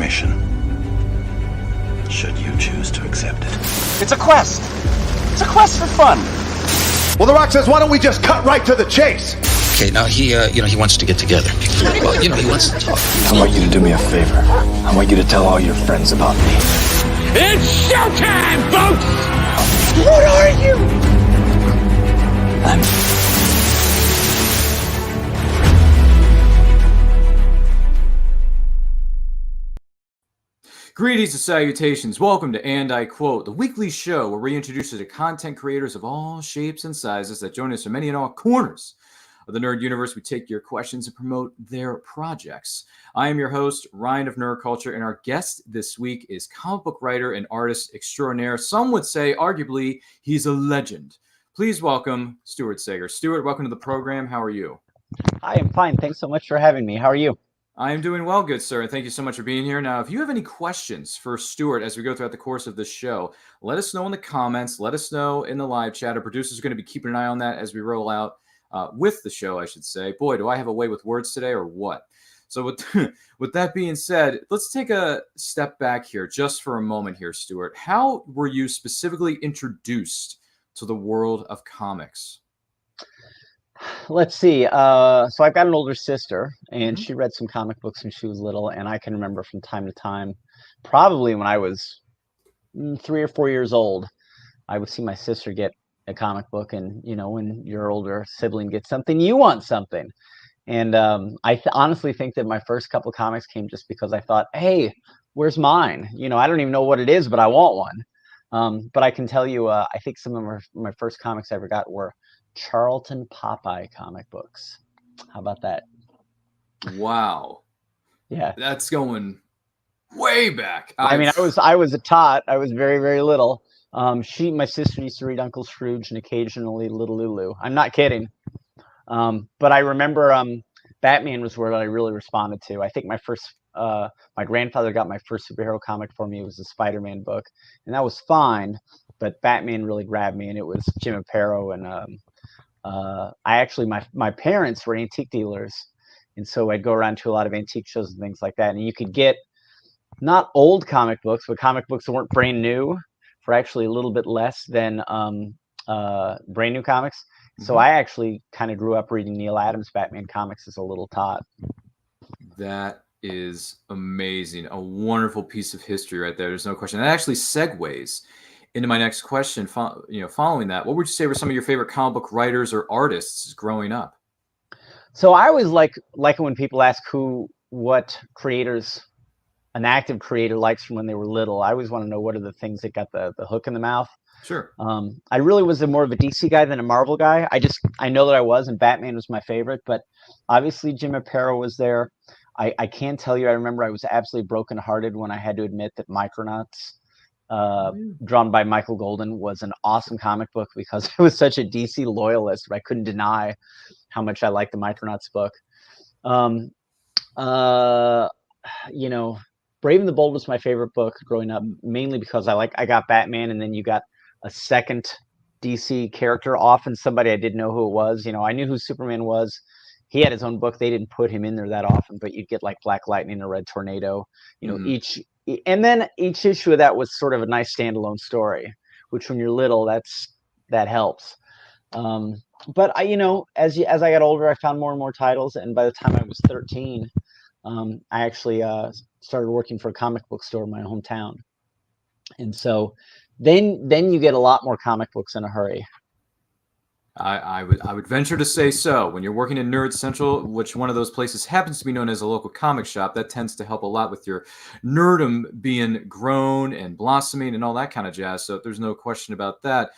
information, should you choose to accept it. It's a quest. It's a quest for fun. Well, The Rock says, why don't we just cut right to the chase? Okay, now he wants to get together. Well, he wants to talk. I want you to do me a favor. I want you to tell all your friends about me. It's showtime, folks! What are you? Greetings and salutations. Welcome to And I Quote, the weekly show where we introduce you to content creators of all shapes and sizes that join us from many and all corners of the nerd universe. We take your questions and promote their projects. I am your host, Ryan of Nerd Culture, and our guest this week is comic book writer and artist extraordinaire. Some would say, arguably, he's a legend. Please welcome Stuart Sayger. Stuart, welcome to the program. How are you? I am fine. Thanks so much for having me. How are you? I am doing well, good sir, and thank you so much for being here. Now, if you have any questions for Stuart as we go throughout the course of this show, let us know in the comments. Let us know in the live chat. Our producer's going to be keeping an eye on that as we roll out with the show, I should say. Boy, do I have a way with words today or what? So with that being said, let's take a step back here just for a moment here, Stuart. How were you specifically introduced to the world of comics? Let's see. So I've got an older sister, and she read some comic books when she was little, and I can remember from time to time, probably when I was 3 or 4 years old, I would see my sister get a comic book, and you know, when your older sibling gets something, you want something. And I honestly think that my first couple comics came just because I thought, hey, where's mine? You know, I don't even know what it is, but I want one. But I can tell you, I think some of my first comics I ever got were Charlton Popeye comic books. How about that? Wow. Yeah. That's going way back. I mean, I was a tot. I was very, very little. My sister used to read Uncle Scrooge and occasionally Little Lulu. I'm not kidding. But I remember Batman was where I really responded to. I think my grandfather got my first superhero comic for me. It was a Spider-Man book, and that was fine. But Batman really grabbed me, and it was Jim Aparo. And my parents were antique dealers, and so I'd go around to a lot of antique shows and things like that. And you could get not old comic books, but comic books that weren't brand new for actually a little bit less than brand new comics. So I actually kind of grew up reading Neil Adams Batman comics as a little tot. That is amazing. A wonderful piece of history right there. There's no question. That actually segues into my next question. Following that, what would you say were some of your favorite comic book writers or artists growing up? So I always like when people ask what creators an active creator likes from when they were little. I always want to know what are the things that got the hook in the mouth. Sure. I really was more of a DC guy than a Marvel guy. I know that I was, and Batman was my favorite, but obviously Jim Aparo was there. I can tell you, I remember I was absolutely brokenhearted when I had to admit that Micronauts, drawn by Michael Golden, was an awesome comic book because I was such a DC loyalist. I couldn't deny how much I liked the Micronauts book. You know, Brave and the Bold was my favorite book growing up, mainly because I got Batman, and then you got a second DC character, often somebody I didn't know who it was. You know, I knew who Superman was. He had his own book. They didn't put him in there that often, but you'd get like Black Lightning or Red Tornado. You know, each issue of that was sort of a nice standalone story, which when you're little, that helps. But I, you know, as I got older, I found more and more titles, and by the time I was 13, I actually started working for a comic book store in my hometown, and so then you get a lot more comic books in a hurry. I would venture to say so. When you're working in Nerd Central, which one of those places happens to be known as a local comic shop, that tends to help a lot with your nerdom being grown and blossoming and all that kind of jazz. So there's no question about that.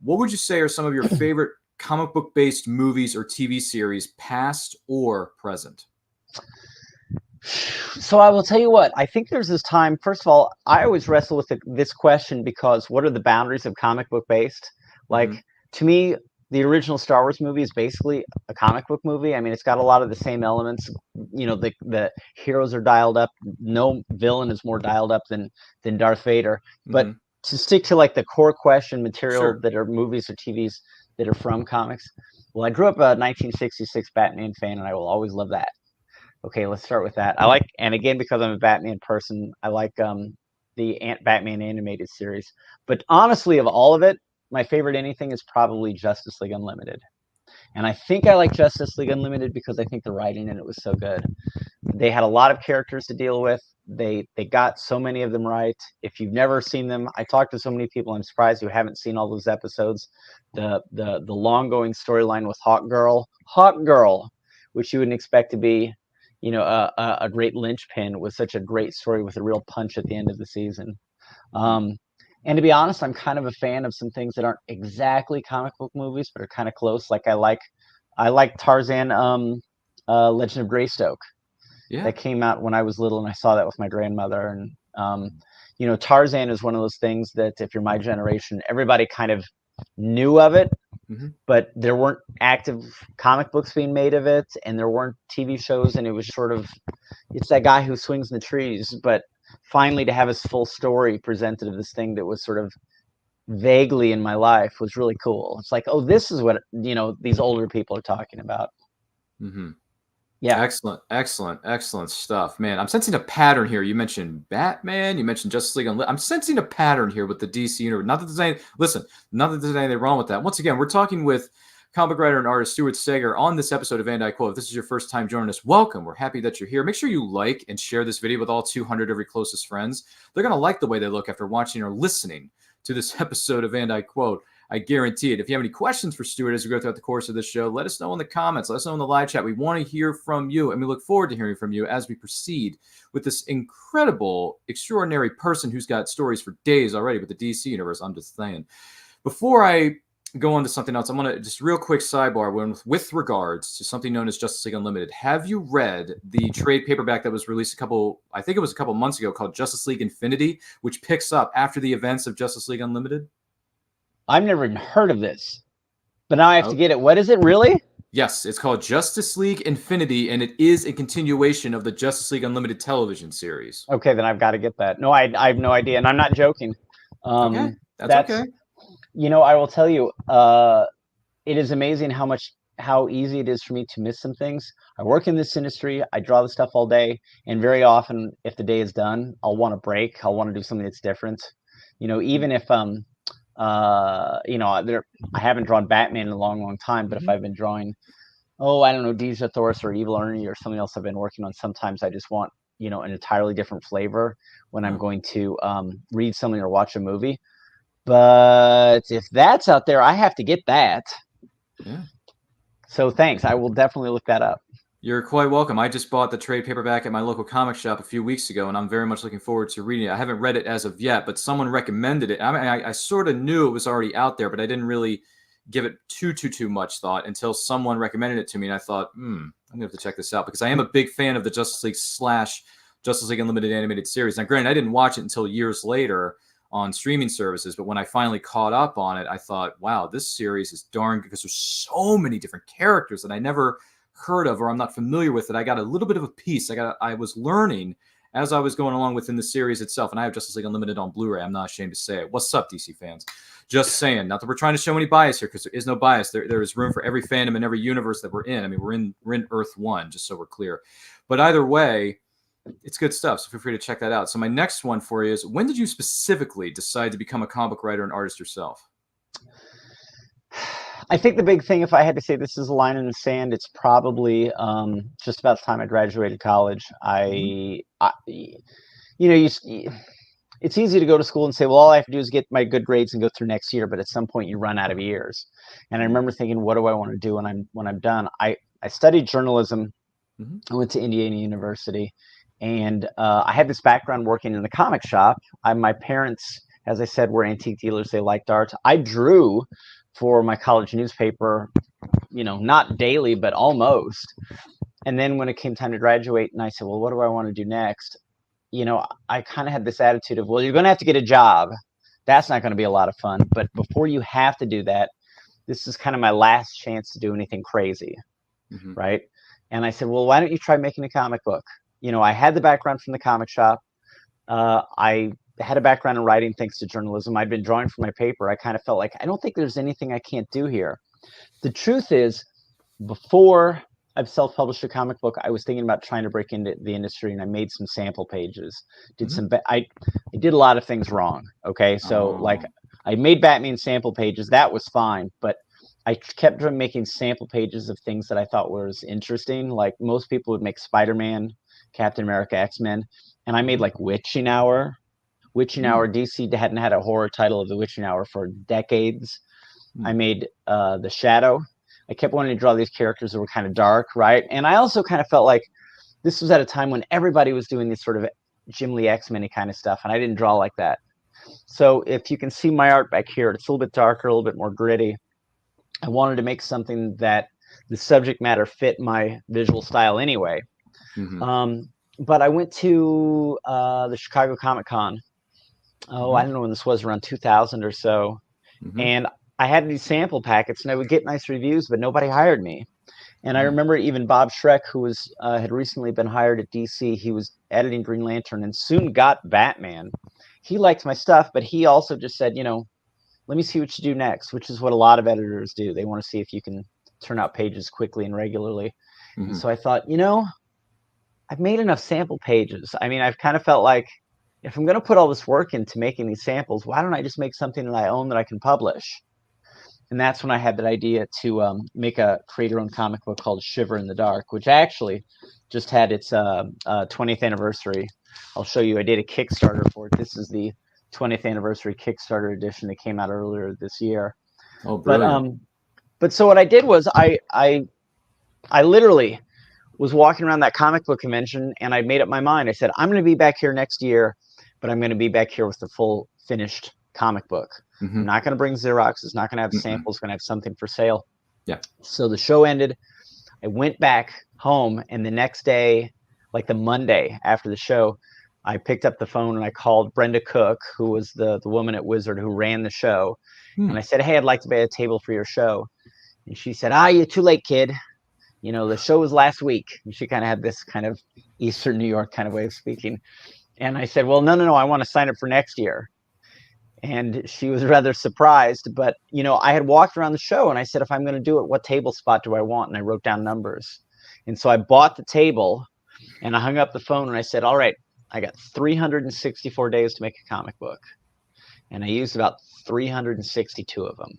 What would you say are some of your favorite comic book based movies or TV series, past or present? So I will tell you what, I think there's this time. First of all, I always wrestle with this question because what are the boundaries of comic book based? Like, to me, the original Star Wars movie is basically a comic book movie. I mean, it's got a lot of the same elements. You know, the heroes are dialed up. No villain is more dialed up than Darth Vader. But to stick to like the core question material that are movies or TVs that are from comics. Well, I grew up a 1966 Batman fan, and I will always love that. Okay, let's start with that. I like, and again, because I'm a Batman person, I like the Batman animated series. But honestly, of all of it, my favorite anything is probably Justice League Unlimited. And I think I like Justice League Unlimited because I think the writing in it was so good. They had a lot of characters to deal with. They got so many of them right. If you've never seen them, I talked to so many people. I'm surprised you haven't seen all those episodes. The long going storyline with Hawk Girl, which you wouldn't expect to be, you know, a great linchpin, was such a great story with a real punch at the end of the season. And to be honest, I'm kind of a fan of some things that aren't exactly comic book movies, but are kind of close. Like I like Tarzan, Legend of Greystoke. Yeah. That came out when I was little, and I saw that with my grandmother. And you know, Tarzan is one of those things that if you're my generation, everybody kind of knew of it, but there weren't active comic books being made of it, and there weren't TV shows, and it was sort of, it's that guy who swings in the trees. But finally, to have his full story presented of this thing that was sort of vaguely in my life was really cool. It's like, oh, this is what, you know, these older people are talking about. Yeah. Excellent stuff, man. I'm sensing a pattern here. You mentioned Batman, you mentioned Justice League Unlimited. I'm sensing a pattern here with the DC universe. Not that there's anything wrong with that. Once again, we're talking with comic writer and artist Stuart Sayger on this episode of And I Quote. If this is your first time joining us, welcome. We're happy that you're here. Make sure you like and share this video with all 200 of your closest friends. They're going to like the way they look after watching or listening to this episode of And I Quote. I guarantee it. If you have any questions for Stuart as we go throughout the course of this show, let us know in the comments. Let us know in the live chat. We want to hear from you, and we look forward to hearing from you as we proceed with this incredible, extraordinary person who's got stories for days already with the DC universe. I'm just saying. Before I go on to something else, I'm going to just real quick sidebar with regards to something known as Justice League Unlimited. Have you read the trade paperback that was released a couple months ago called Justice League Infinity, which picks up after the events of Justice League Unlimited? I've never even heard of this, but now I have to get it. What is it, really? Yes, it's called Justice League Infinity, and it is a continuation of the Justice League Unlimited television series. Okay, then I've got to get that. No, I have no idea, and I'm not joking. Okay, that's okay. You know, I will tell you, it is amazing how easy it is for me to miss some things. I work in this industry. I draw the stuff all day, and very often, if the day is done, I'll want a break. I'll want to do something that's different. You know, even if you know, I haven't drawn Batman in a long time, but if I've been drawing, I don't know, Dejah Thoris or Evil Ernie or something else I've been working on, sometimes I just want, you know, an entirely different flavor when I'm going to read something or watch a movie. But if that's out there, I have to get that. Yeah. So thanks. I will definitely look that up. You're quite welcome. I just bought the trade paperback at my local comic shop a few weeks ago, and I'm very much looking forward to reading it. I haven't read it as of yet, but someone recommended it. I mean, I sort of knew it was already out there, but I didn't really give it too much thought until someone recommended it to me, and I thought, I'm going to have to check this out because I am a big fan of the Justice League / Justice League Unlimited animated series. Now, granted, I didn't watch it until years later on streaming services, but when I finally caught up on it, I thought, wow, this series is darn good because there's so many different characters that I never heard of or I'm not familiar with it. I got a little bit of a piece. I was learning as I was going along within the series itself, and I have Justice League Unlimited on Blu-ray. I'm not ashamed to say it. What's up, DC fans? Just saying. Not that we're trying to show any bias here, because there is no bias. There is room for every fandom and every universe that we're in. I mean, we're in Earth 1, just so we're clear. But either way, it's good stuff, so feel free to check that out. So my next one for you is, when did you specifically decide to become a comic writer and artist yourself? I think the big thing, if I had to say this is a line in the sand, it's probably just about the time I graduated college. You know, it's easy to go to school and say, well, all I have to do is get my good grades and go through next year. But at some point, you run out of years. And I remember thinking, what do I want to do when I'm done? I studied journalism. I went to Indiana University, and I had this background working in the comic shop. My parents, as I said, were antique dealers. They liked art. I drew for my college newspaper, you know, not daily, but almost. And then when it came time to graduate, and I said, well, what do I want to do next? You know, I kind of had this attitude of, well, you're going to have to get a job. That's not going to be a lot of fun. But before you have to do that, this is kind of my last chance to do anything crazy, right? And I said, well, why don't you try making a comic book? You know, I had the background from the comic shop. I had a background in writing thanks to journalism. I'd been drawing for my paper. I kind of felt like, I don't think there's anything I can't do here. The truth is, before I've self-published a comic book, I was thinking about trying to break into the industry, and I made some sample pages. I did a lot of things wrong. Okay, so like I made Batman sample pages, that was fine, but I kept making sample pages of things that I thought was interesting. Like most people would make Spider-Man, Captain America, X-Men, and I made like Witching Hour. DC hadn't had a horror title of the Witching Hour for decades. I made The Shadow. I kept wanting to draw these characters that were kind of dark, right? And I also kind of felt like this was at a time when everybody was doing this sort of Jim Lee X-Men kind of stuff, and I didn't draw like that. So if you can see my art back here, it's a little bit darker, a little bit more gritty. I wanted to make something that the subject matter fit my visual style anyway. But I went to the Chicago Comic-Con. I don't know when this was, around 2000 or so. And I had these sample packets, and I would get nice reviews, but nobody hired me. And I remember even Bob Schreck, who was had recently been hired at DC, he was editing Green Lantern and soon got Batman. He liked my stuff, but he also just said, let me see what you do next, which is what a lot of editors do. They want to see if you can turn out pages quickly and regularly. And so I thought, I've made enough sample pages. I mean, I've kind of felt like if I'm going to put all this work into making these samples, why don't I just make something that I own that I can publish? And that's when I had that idea to make a creator-owned comic book called Shiver in the Dark, which actually just had its 20th anniversary. I'll show you. I did a Kickstarter for it. This is the 20th anniversary Kickstarter edition that came out earlier this year. Oh, brilliant. But so what I did was I literally was walking around that comic book convention, and I made up my mind. I said, I'm going to be back here next year, but I'm going to be back here with the full finished comic book. I'm not going to bring Xerox. It's not going to have samples. It's going to have something for sale. Yeah. So the show ended. I went back home, and the next day, like the Monday after the show, I picked up the phone and I called Brenda Cook, who was the woman at Wizard who ran the show. And I said, hey, I'd like to buy a table for your show. And she said, you're too late, kid. The show was last week. And she kind of had this kind of Eastern New York kind of way of speaking. And I said, well, no, I want to sign up for next year. And she was rather surprised. But, I had walked around the show and I said, if I'm going to do it, what table spot do I want? And I wrote down numbers. And so I bought the table and I hung up the phone and I said, all right, I got 364 days to make a comic book. And I used about 362 of them.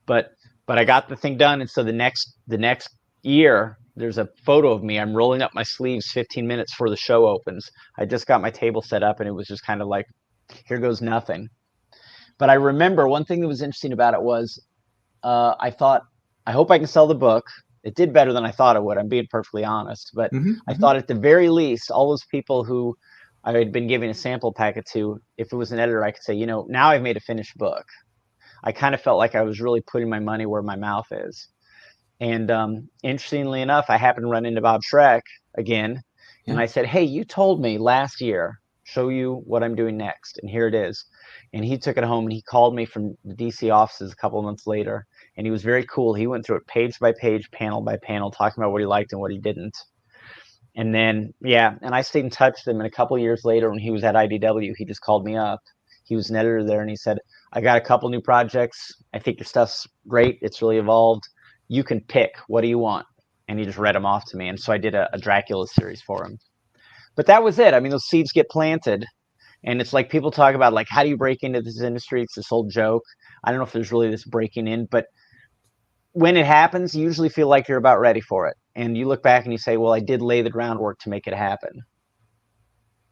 But I got the thing done. And so the next year, there's a photo of me. I'm rolling up my sleeves 15 minutes before the show opens. I just got my table set up and it was just kind of like, here goes nothing. But I remember one thing that was interesting about it was I thought, I hope I can sell the book. It did better than I thought it would. I'm being perfectly honest. But I thought at the very least, all those people who I had been giving a sample packet to, if it was an editor, I could say, now I've made a finished book. I kind of felt like I was really putting my money where my mouth is. And interestingly enough, I happened to run into Bob Schreck again. And I said, hey, you told me last year, show you what I'm doing next. And here it is. And he took it home and he called me from the DC offices a couple of months later. And he was very cool. He went through it page by page, panel by panel, talking about what he liked and what he didn't. And then, and I stayed in touch with him. And a couple of years later, when he was at IDW, he just called me up. He was an editor there. And he said, I got a couple new projects. I think your stuff's great. It's really evolved. You can pick. What do you want? And he just read them off to me. And so I did a Dracula series for him. But that was it. I mean, those seeds get planted. And it's like people talk about, like, how do you break into this industry? It's this old joke. I don't know if there's really this breaking in, but when it happens, you usually feel like you're about ready for it. And you look back and you say, well, I did lay the groundwork to make it happen.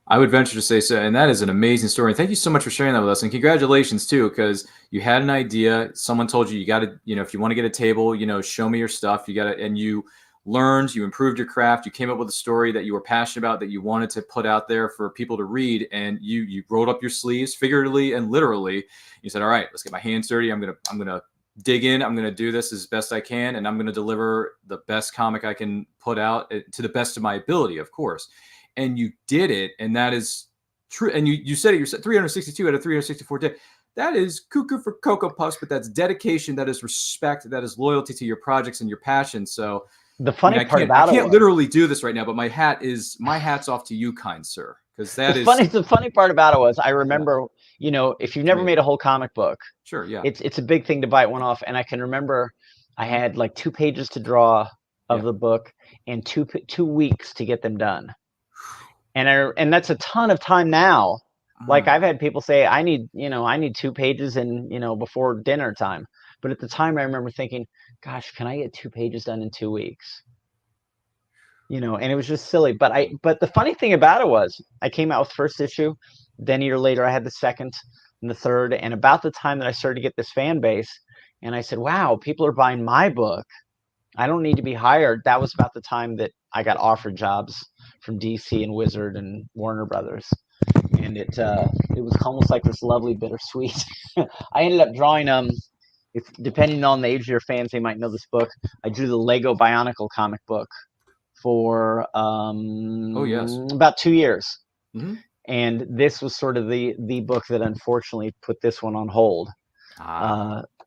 I would venture to say so. And that is an amazing story. And thank you so much for sharing that with us. And congratulations, too, because you had an idea. Someone told you, you got to, if you want to get a table, show me your stuff. You got to, and you learned, you improved your craft. You came up with a story that you were passionate about, that you wanted to put out there for people to read. And you rolled up your sleeves, figuratively and literally. You said, all right, let's get my hands dirty. I'm going to dig in. I'm going to do this as best I can. And I'm going to deliver the best comic I can put out to the best of my ability, of course. And you did it. And that is true. And you said it, you said 362 out of 364 days. That is cuckoo for Cocoa Puffs, but that's dedication. That is respect. That is loyalty to your projects and your passion. So the funny part about it, I can't literally do this right now, but my hat's off to you, kind sir. Because that is funny. The funny part about it was, I remember, if you've never made a whole comic book, sure, yeah, it's a big thing to bite one off. And I can remember I had like 2 pages to draw of the book and 2 weeks to get them done. And that's a ton of time now. Like I've had people say, I need 2 pages in, before dinner time. But at the time I remember thinking, gosh, can I get 2 pages done in 2 weeks? And it was just silly. But the funny thing about it was I came out with first issue, then a year later I had the second and the third. And about the time that I started to get this fan base, and I said, wow, people are buying my book. I don't need to be hired. That was about the time that I got offered jobs from DC and Wizard and Warner Brothers. And it was almost like this lovely bittersweet. I ended up drawing depending on the age of your fans, they might know this book. I drew the Lego Bionicle comic book for about 2 years. Mm-hmm. And this was sort of the book that unfortunately put this one on hold.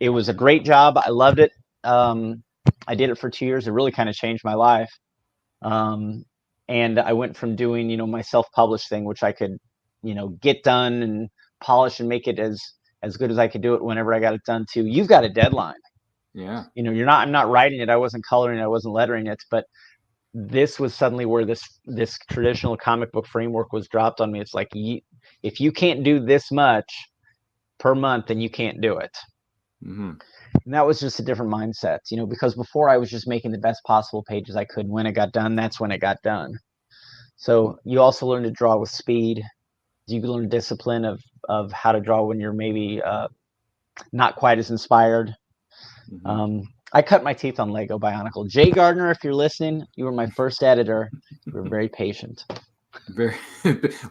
It was a great job. I loved it. I did it for 2 years. It really kind of changed my life. And I went from doing, my self-published thing, which I could, get done and polish and make it as good as I could do it whenever I got it done, to you've got a deadline. Yeah. I'm not writing it. I wasn't coloring it. I wasn't lettering it. But this was suddenly where this traditional comic book framework was dropped on me. It's like, if you can't do this much per month, then you can't do it. Mm-hmm. And that was just a different mindset, because before I was just making the best possible pages I could. When it got done, that's when it got done. So you also learn to draw with speed. You learn discipline of how to draw when you're maybe not quite as inspired. Mm-hmm. I cut my teeth on Lego Bionicle. Jay Gardner, if you're listening, you were my first editor. You were very patient. Very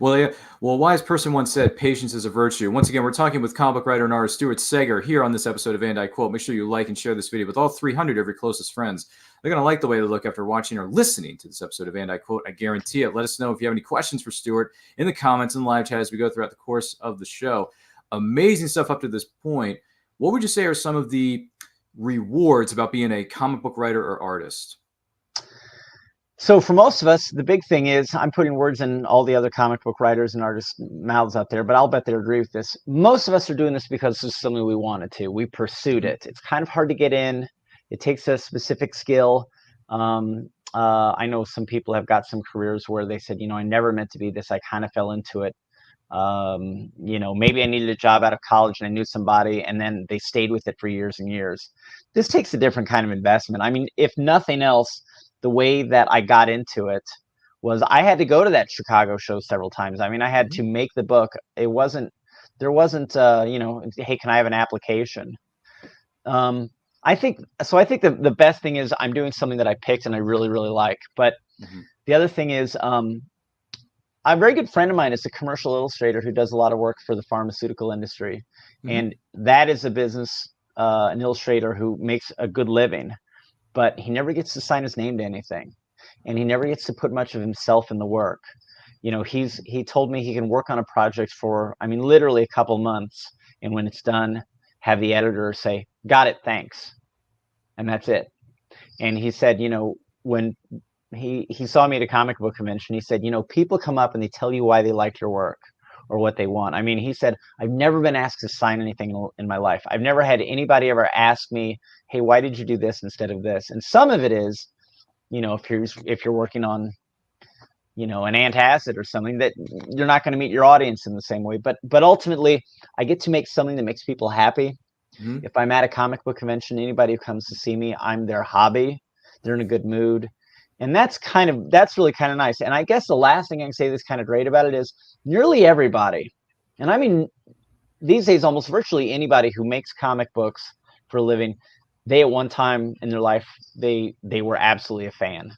well. Yeah. Well, a wise person once said, "Patience is a virtue." Once again, we're talking with comic book writer and artist Stuart Sayger here on this episode of And I Quote. Make sure you like and share this video with all 300 of your closest friends. They're going to like the way they look after watching or listening to this episode of And I Quote. I guarantee it. Let us know if you have any questions for Stuart in the comments and live chat as we go throughout the course of the show. Amazing stuff up to this point. What would you say are some of the rewards about being a comic book writer or artist? So for most of us, the big thing is, I'm putting words in all the other comic book writers and artists' mouths out there, but I'll bet they agree with this. Most of us are doing this because this is something we wanted to. We pursued it. It's kind of hard to get in. It takes a specific skill. I know some people have got some careers where they said, I never meant to be this. I kind of fell into it. Maybe I needed a job out of college and I knew somebody, and then they stayed with it for years and years. This takes a different kind of investment. I mean, if nothing else, the way that I got into it was I had to go to that Chicago show several times. I mean, I had to make the book. There wasn't, hey, can I have an application? I think the best thing is I'm doing something that I picked and I really, really like. But the other thing is, a very good friend of mine is a commercial illustrator who does a lot of work for the pharmaceutical industry. And that is a business, an illustrator who makes a good living, but he never gets to sign his name to anything. And he never gets to put much of himself in the work. He told me he can work on a project for, literally a couple months. And when it's done, have the editor say, got it, thanks. And that's it. And he said, when he saw me at a comic book convention, he said, people come up and they tell you why they like your work or what they want. He said, I've never been asked to sign anything in my life. I've never had anybody ever ask me, hey, why did you do this instead of this? And some of it is, if you're working on, an antacid or something, that you're not going to meet your audience in the same way. But ultimately, I get to make something that makes people happy. If I'm at a comic book convention, anybody who comes to see me, I'm their hobby. They're in a good mood. And that's really kind of nice. And I guess the last thing I can say that's kind of great about it is nearly everybody, and these days almost virtually anybody who makes comic books for a living, they at one time in their life, they were absolutely a fan.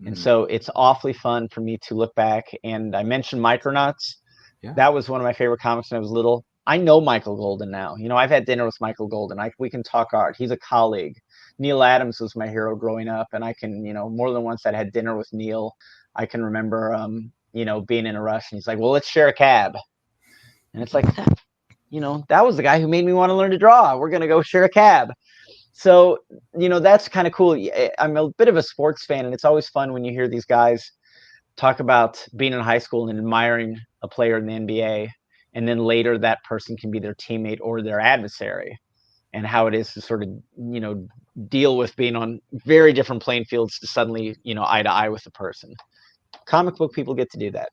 And so it's awfully fun for me to look back. And I mentioned Micronauts. Yeah. That was one of my favorite comics when I was little. I know Michael Golden now. I've had dinner with Michael Golden. We can talk art. He's a colleague. Neil Adams was my hero growing up, and I can, more than once I'd had dinner with Neil. I can remember, being in a rush, and he's like, well, let's share a cab. And it's like, that was the guy who made me want to learn to draw. We're going to go share a cab. So, that's kind of cool. I'm a bit of a sports fan, and it's always fun when you hear these guys talk about being in high school and admiring a player in the NBA, and then later that person can be their teammate or their adversary. and how it is to sort of, you know, deal with being on very different playing fields to suddenly, you know, eye to eye with the person. Comic book people get to do that.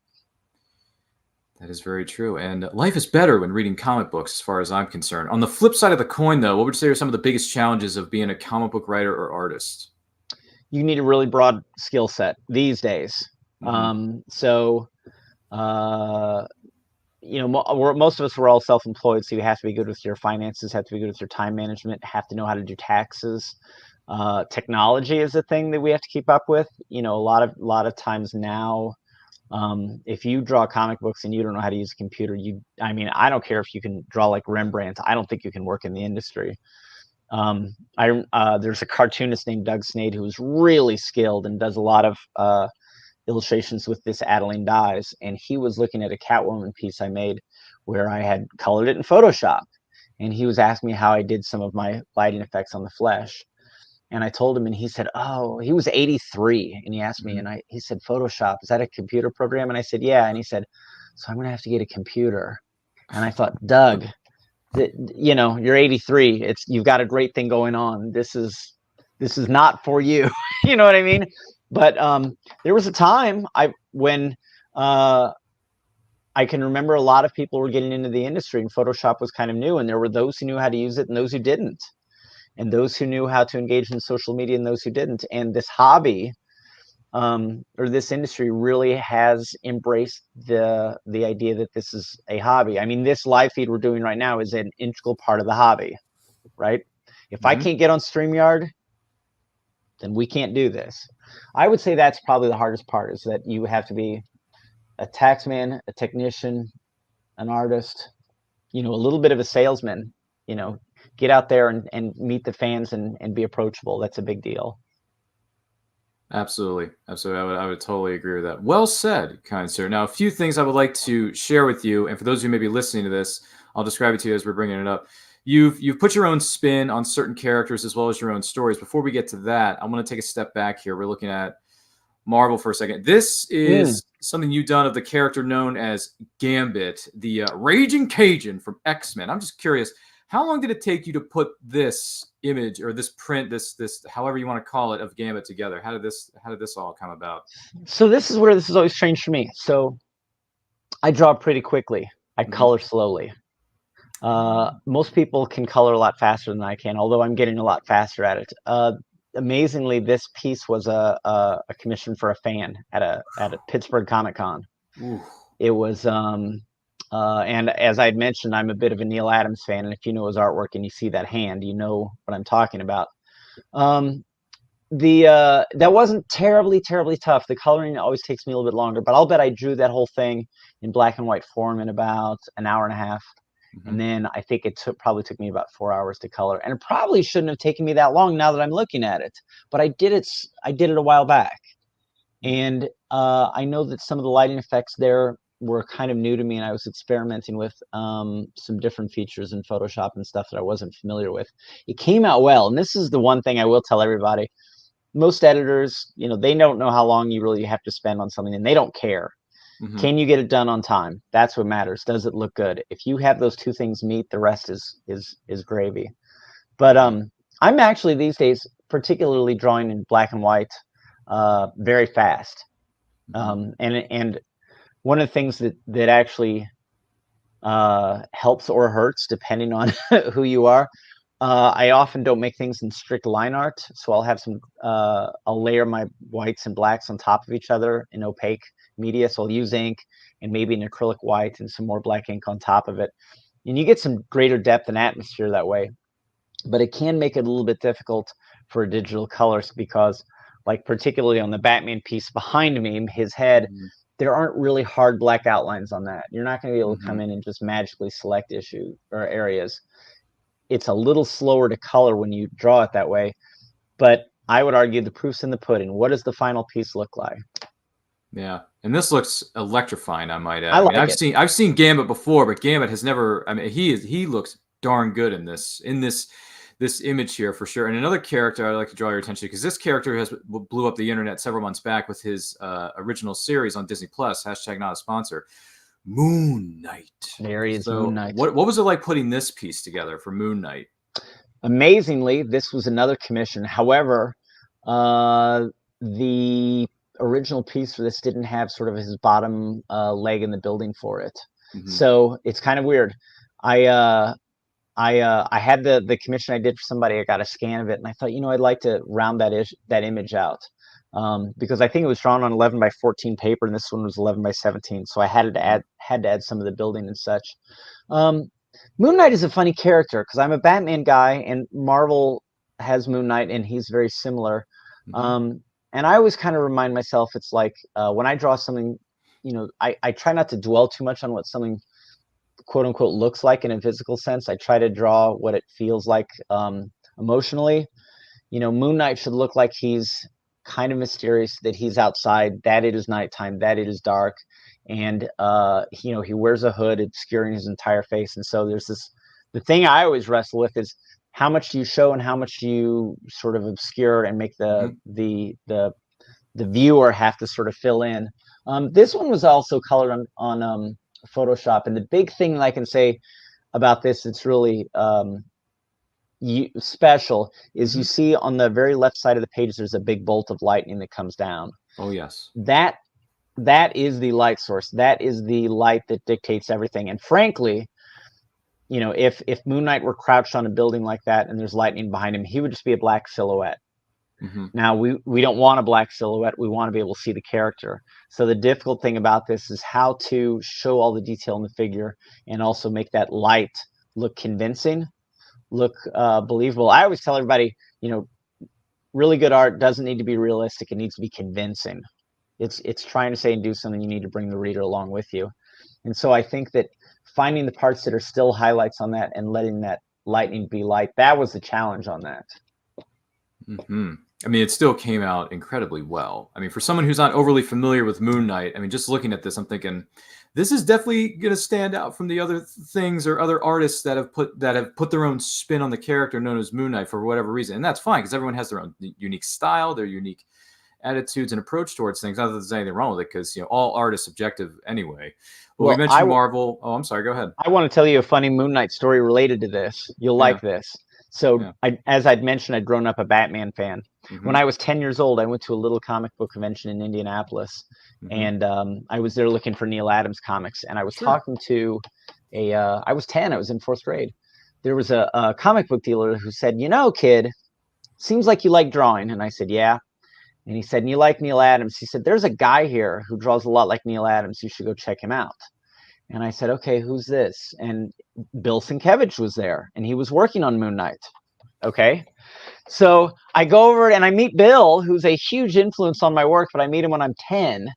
That is very true. And life is better when reading comic books, as far as I'm concerned. On the flip side of the coin, though, what would you say are some of the biggest challenges of being a comic book writer or artist? You need a really broad skill set these days. You know, most of us were all self-employed, so you have to be good with your finances, have to be good with your time management, have to know how to do taxes. Technology is a thing that we have to keep up with. You know, a lot of times now, if you draw comic books and you don't know how to use a computer, I mean, I don't care if you can draw like Rembrandt. I don't think you can work in the industry. There's a cartoonist named Doug Snade who's really skilled and does a lot of illustrations with this Adaline dyes, and he was looking at a Catwoman piece I made where I had colored it in Photoshop, and he was asking me how I did some of my lighting effects on the flesh, and I told him, and he said, oh, he was 83, and he asked me, and he said, Photoshop, is that a computer program? And I said, yeah. And he said, so I'm gonna have to get a computer. And I thought, Doug, you know, you're 83, you've got a great thing going on, this is not for you. You know what I mean? But there was a time when I can remember a lot of people were getting into the industry and Photoshop was kind of new, and there were those who knew how to use it and those who didn't, and those who knew how to engage in social media and those who didn't. And this hobby or this industry really has embraced the idea that this is a hobby. I mean, this live feed we're doing right now is an integral part of the hobby, right? If I can't get on StreamYard, then we can't do this. I would say that's probably the hardest part, is that you have to be a taxman, a technician, an artist, you know, a little bit of a salesman, you know, get out there and meet the fans and be approachable. That's a big deal. Absolutely. Absolutely. I would totally agree with that. Well said, kind sir. Now, a few things I would like to share with you, and for those who may be listening to this, I'll describe it to you as we're bringing it up. You've put your own spin on certain characters as well as your own stories. Before we get to that, I want to take a step back here. We're looking at Marvel for a second. This is something you've done of the character known as Gambit, the Raging Cajun from X-Men. I'm just curious, how long did it take you to put this image or this print, this however you want to call it, of Gambit together? How did this all come about? So this is where this is always strange for me. So I draw pretty quickly. I color slowly. Most people can color a lot faster than I can, although I'm getting a lot faster at it. Amazingly, this piece was a commission for a fan at a Pittsburgh Comic-Con. It was and as I'd mentioned, I'm a bit of a Neil Adams fan, and if you know his artwork and you see that hand, you know what I'm talking about. That wasn't terribly tough. The coloring always takes me a little bit longer, but I'll bet I drew that whole thing in black and white form in about an hour and a half. And then I think it probably took me about 4 hours to color, and it probably shouldn't have taken me that long now that I'm looking at it. But I did it a while back, and I know that some of the lighting effects there were kind of new to me, and I was experimenting with some different features in Photoshop and stuff that I wasn't familiar with. It came out well, and this is the one thing I will tell everybody: most editors, you know, they don't know how long you really have to spend on something, and they don't care. Can you get it done on time? That's what matters. Does it look good? If you have those two things meet, the rest is gravy. But I'm actually these days particularly drawing in black and white very fast. And one of the things that actually helps or hurts depending on who you are, I often don't make things in strict line art, so I'll have I'll layer my whites and blacks on top of each other in opaque media. So I'll use ink and maybe an acrylic white and some more black ink on top of it, and you get some greater depth and atmosphere that way. But it can make it a little bit difficult for digital colors, because, like, particularly on the Batman piece behind me, his head, there aren't really hard black outlines on that. You're not going to be able to come in and just magically select issues or areas. It's a little slower to color when you draw it that way, but I would argue the proof's in the pudding. What does the final piece look like? Yeah, and this looks electrifying, I might add. I like it. I've seen Gambit before, but Gambit has never. I mean, he looks darn good in this image here for sure. And another character I'd like to draw your attention to, because this character blew up the internet several months back with his original series on Disney Plus. # not a sponsor. Moon Knight. There he is, Moon Knight. What was it like putting this piece together for Moon Knight? Amazingly, this was another commission. However, the original piece for this didn't have sort of his bottom leg in the building for it. So it's kind of weird. I had the commission I did for somebody. I got a scan of it, and I thought, I'd like to round that image out, because I think it was drawn on 11 by 14 paper, and this one was 11 by 17. So I had to add some of the building and such. Moon Knight is a funny character because I'm a Batman guy, and Marvel has Moon Knight, and he's very similar. And I always kind of remind myself, it's like when I draw something, I try not to dwell too much on what something quote unquote looks like in a physical sense. I try to draw what it feels like emotionally. Moon Knight should look like he's kind of mysterious, that he's outside, that it is nighttime, that it is dark, and he wears a hood obscuring his entire face. And so there's the thing I always wrestle with is how much do you show and how much do you sort of obscure and make the viewer have to sort of fill in. This one was also colored on Photoshop, and the big thing that I can say about this, it's really special, is you see on the very left side of the page there's a big bolt of lightning that comes down. Oh yes, that is the light source. That is the light that dictates everything. And frankly, if Moon Knight were crouched on a building like that and there's lightning behind him, he would just be a black silhouette. Now, we don't want a black silhouette. We want to be able to see the character. So the difficult thing about this is how to show all the detail in the figure and also make that light look convincing, look believable. I always tell everybody, really good art doesn't need to be realistic. It needs to be convincing. It's trying to say and do something. You need to bring the reader along with you. And so I think that finding the parts that are still highlights on that and letting that lightning be light, that was the challenge on that. I mean, it still came out incredibly well. I mean, for someone who's not overly familiar with Moon Knight, I mean, just looking at this, I'm thinking this is definitely going to stand out from the other things or other artists that have put their own spin on the character known as Moon Knight for whatever reason. And that's fine because everyone has their own unique style, their unique attitudes and approach towards things. Not that there's anything wrong with it because all art is subjective anyway. But we mentioned Marvel. Oh, I'm sorry. Go ahead. I want to tell you a funny Moon Knight story related to this. You'll like this. So as I'd mentioned, I'd grown up a Batman fan. When I was 10 years old, I went to a little comic book convention in Indianapolis, and I was there looking for Neil Adams comics. And I was talking to I was 10, I was in 4th grade. There was a comic book dealer who said, kid, seems like you like drawing. And I said, yeah. And he said, and you like Neil Adams? He said, there's a guy here who draws a lot like Neil Adams. You should go check him out. And I said, okay, who's this? And Bill Sienkiewicz was there, and he was working on Moon Knight. Okay. So I go over and I meet Bill, who's a huge influence on my work, but I meet him when I'm 10.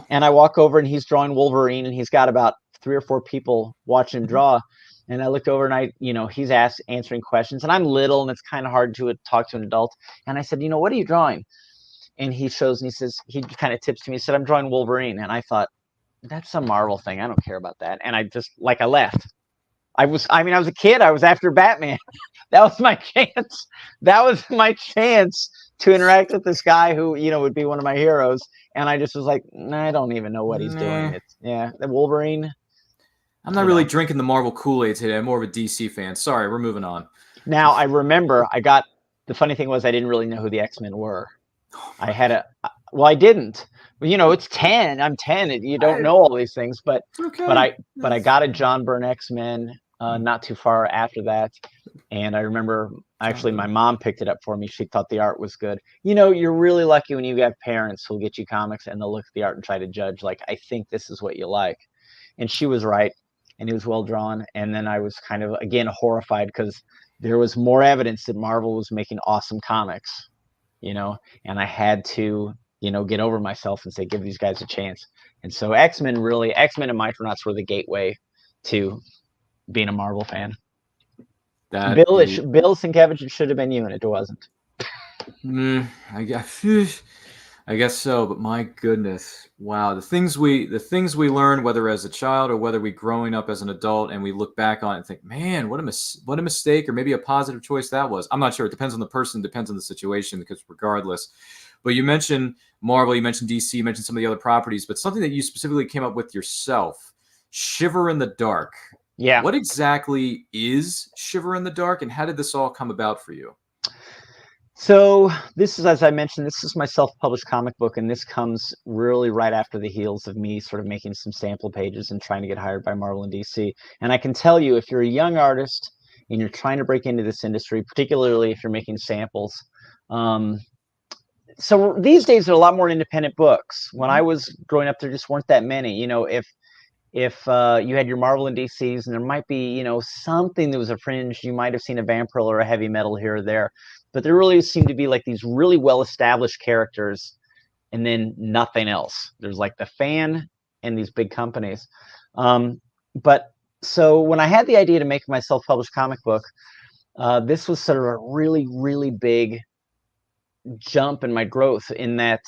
And I walk over and he's drawing Wolverine, and he's got about 3 or 4 people watching him draw. And I look over and he's answering questions, and I'm little and it's kind of hard to talk to an adult. And I said, what are you drawing? And he shows and he says, he kind of tips to me, he said, I'm drawing Wolverine. And I thought, that's some Marvel thing. I don't care about that. And I just, I left. I was a kid. I was after Batman. That was my chance. That was my chance to interact with this guy who, would be one of my heroes. And I just was like, I don't even know what he's doing. The Wolverine. I'm not really drinking the Marvel Kool-Aid today. I'm more of a DC fan. Sorry, we're moving on. Now, I remember the funny thing was I didn't really know who the X-Men were. I didn't. Well, it's 10. I'm 10. You don't know all these things, but I got a John Byrne X-Men not too far after that, and I remember actually my mom picked it up for me. She thought the art was good. You're really lucky when you have parents who'll get you comics and they'll look at the art and try to judge. I think this is what you like, and she was right, and it was well drawn. And then I was kind of again horrified because there was more evidence that Marvel was making awesome comics, and I had to. Get over myself and say, give these guys a chance. And so X-Men and Micronauts were the gateway to being a Marvel fan. Bill Sienkiewicz should have been you, and it wasn't. I guess so, but my goodness, wow, the things we learn, whether as a child or whether we growing up as an adult, and we look back on it and think, man, what a mistake, or maybe a positive choice that was. I'm not sure. It depends on the person, depends on the situation, because regardless. But you mentioned Marvel, you mentioned DC, you mentioned some of the other properties, but something that you specifically came up with yourself, Shiver in the Dark. Yeah. What exactly is Shiver in the Dark, and how did this all come about for you? So this is, as I mentioned, this is my self-published comic book, and this comes really right after the heels of me sort of making some sample pages and trying to get hired by Marvel and DC. And I can tell you, if you're a young artist and you're trying to break into this industry, particularly if you're making samples, so these days there are a lot more independent books. When I was growing up, there just weren't that many. You know, if you had your Marvel and DCs, and there might be, you know, something that was a fringe, you might have seen a Vampirella or a Heavy Metal here or there, but there really seemed to be like these really well-established characters, and then nothing else. There's like the fan and these big companies. But so when I had the idea to make my self-published comic book, this was sort of a really, really big jump in my growth. In that,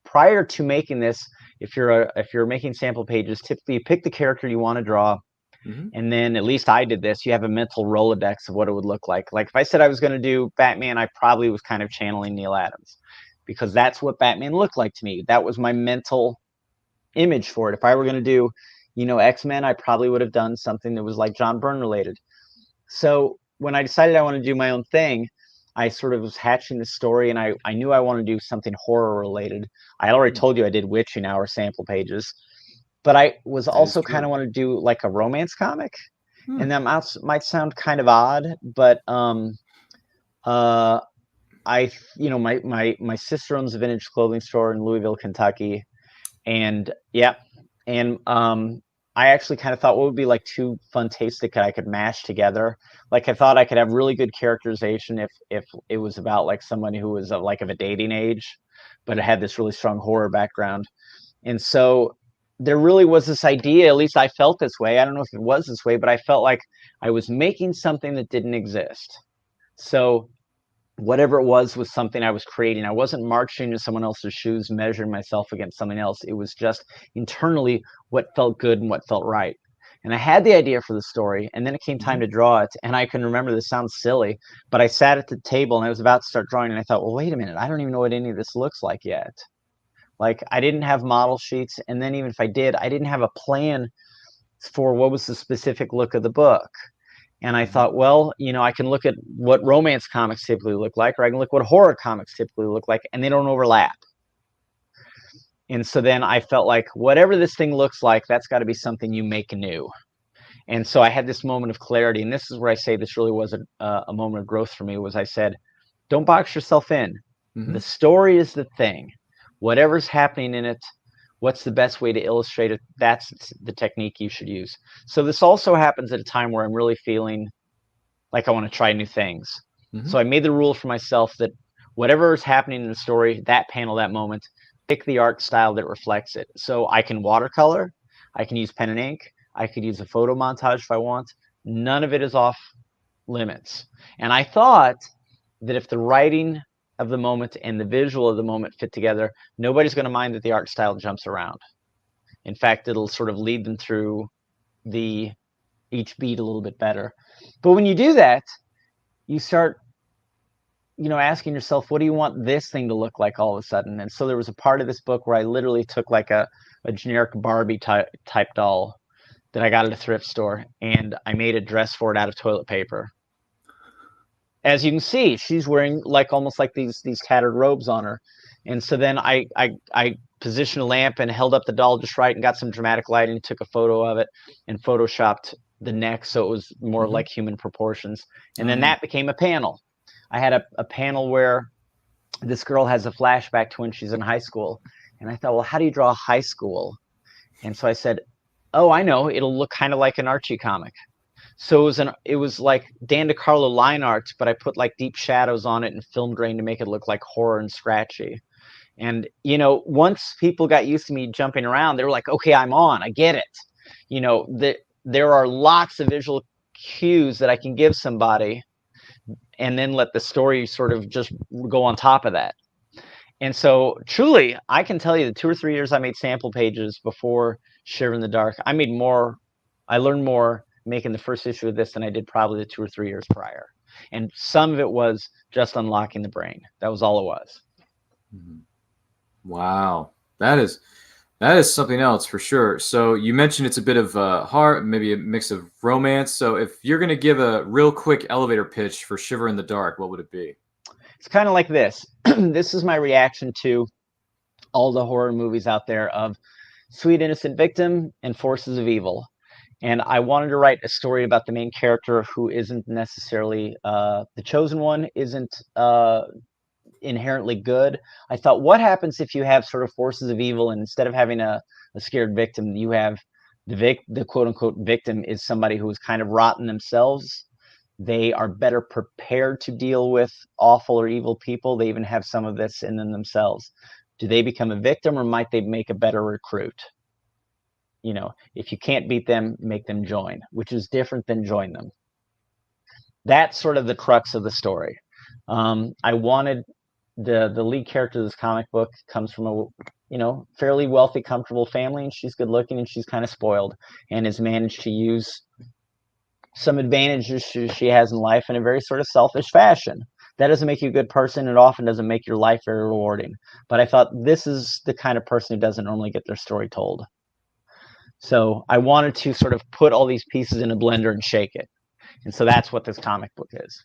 prior to making this, if you're making sample pages, typically you pick the character you want to draw, and then, at least I did this, you have a mental Rolodex of what it would look like. Like if I said I was going to do Batman, I probably was kind of channeling Neil Adams, because that's what Batman looked like to me. That was my mental image for it. If I were going to do, you know, X-Men, I probably would have done something that was like John Byrne related. So when I decided I wanted to do my own thing, I sort of was hatching the story, and I knew I wanted to do something horror related. I already told you I did Witching Hour sample pages, but I was also kind of want to do like a romance comic. And that might sound kind of odd, but you know, my sister owns a vintage clothing store in Louisville, Kentucky, and I actually kind of thought, what would be like two fun tastes that I could mash together. Like I thought I could have really good characterization if it was about like someone who was of a dating age, but it had this really strong horror background. And so there really was this idea, at least I felt this way. I don't know if it was this way, but I felt like I was making something that didn't exist. So whatever it was something I was creating. I wasn't marching in someone else's shoes, measuring myself against something else. It was just internally what felt good and what felt right. And I had the idea for the story, and then it came time to draw it. And I can remember, this sounds silly, but I sat at the table and I was about to start drawing, and I thought, well, wait a minute, I don't even know what any of this looks like yet. Like, I didn't have model sheets, and then even if I did, I didn't have a plan for what was the specific look of the book. And I thought, well, you know, I can look at what romance comics typically look like, or I can look what horror comics typically look like, and they don't overlap. And so then I felt like whatever this thing looks like, that's got to be something you make new. And so I had this moment of clarity, and this is where I say this really was a moment of growth for me, was I said, don't box yourself in. The story is the thing. Whatever's happening in it, what's the best way to illustrate it? That's the technique you should use. So this also happens at a time where I'm really feeling like I want to try new things. So I made the rule for myself that whatever is happening in the story, that panel, that moment, pick the art style that reflects it. So I can watercolor, I can use pen and ink, I could use a photo montage if I want. None of it is off limits. And I thought that if the writing of the moment and the visual of the moment fit together, nobody's going to mind that the art style jumps around. In fact, it'll sort of lead them through each beat a little bit better. But when you do that, you start, you know, asking yourself, what do you want this thing to look like all of a sudden? And so there was a part of this book where I literally took like a generic Barbie type doll that I got at a thrift store, and I made a dress for it out of toilet paper. As you can see, she's wearing like almost like these tattered robes on her. And so then I positioned a lamp and held up the doll just right and got some dramatic lighting, took a photo of it, and photoshopped the neck so it was more like human proportions. And then that became a panel. I had a panel where this girl has a flashback to when she's in high school. And I thought, well, how do you draw high school? And so I said, oh, I know, it'll look kind of like an Archie comic. So it was like Dan DeCarlo line art, but I put like deep shadows on it and film grain to make it look like horror and scratchy. And, you know, once people got used to me jumping around, they were like, okay, I'm on, I get it. You know, there are lots of visual cues that I can give somebody and then let the story sort of just go on top of that. And so truly, I can tell you the 2 or 3 years I made sample pages before Shiver in the Dark, I learned more making the first issue of this than I did probably the 2 or 3 years prior. And some of it was just unlocking the brain. That was all it was. Wow. That That is something else for sure. So you mentioned it's a bit of horror, maybe a mix of romance. So if you're going to give a real quick elevator pitch for Shiver in the Dark, what would it be? It's kind of like this. This is my reaction to all the horror movies out there of Sweet Innocent Victim and Forces of Evil. And I wanted to write a story about the main character who isn't necessarily the chosen one, isn't inherently good. I thought, what happens if you have sort of forces of evil, and instead of having a scared victim, you have the quote unquote victim is somebody who is kind of rotten themselves. They are better prepared to deal with awful or evil people. They even have some of this in them themselves. Do they become a victim, or might they make a better recruit? You know, if you can't beat them, make them join, which is different than join them. That's sort of the crux of the story. I wanted the lead character of this comic book comes from a fairly wealthy, comfortable family, and she's good looking and she's kind of spoiled, and has managed to use some advantages she has in life in a very sort of selfish fashion. That doesn't make you a good person. It often doesn't make your life very rewarding. But I thought this is the kind of person who doesn't normally get their story told. So I wanted to sort of put all these pieces in a blender and shake it. And so that's what this comic book is.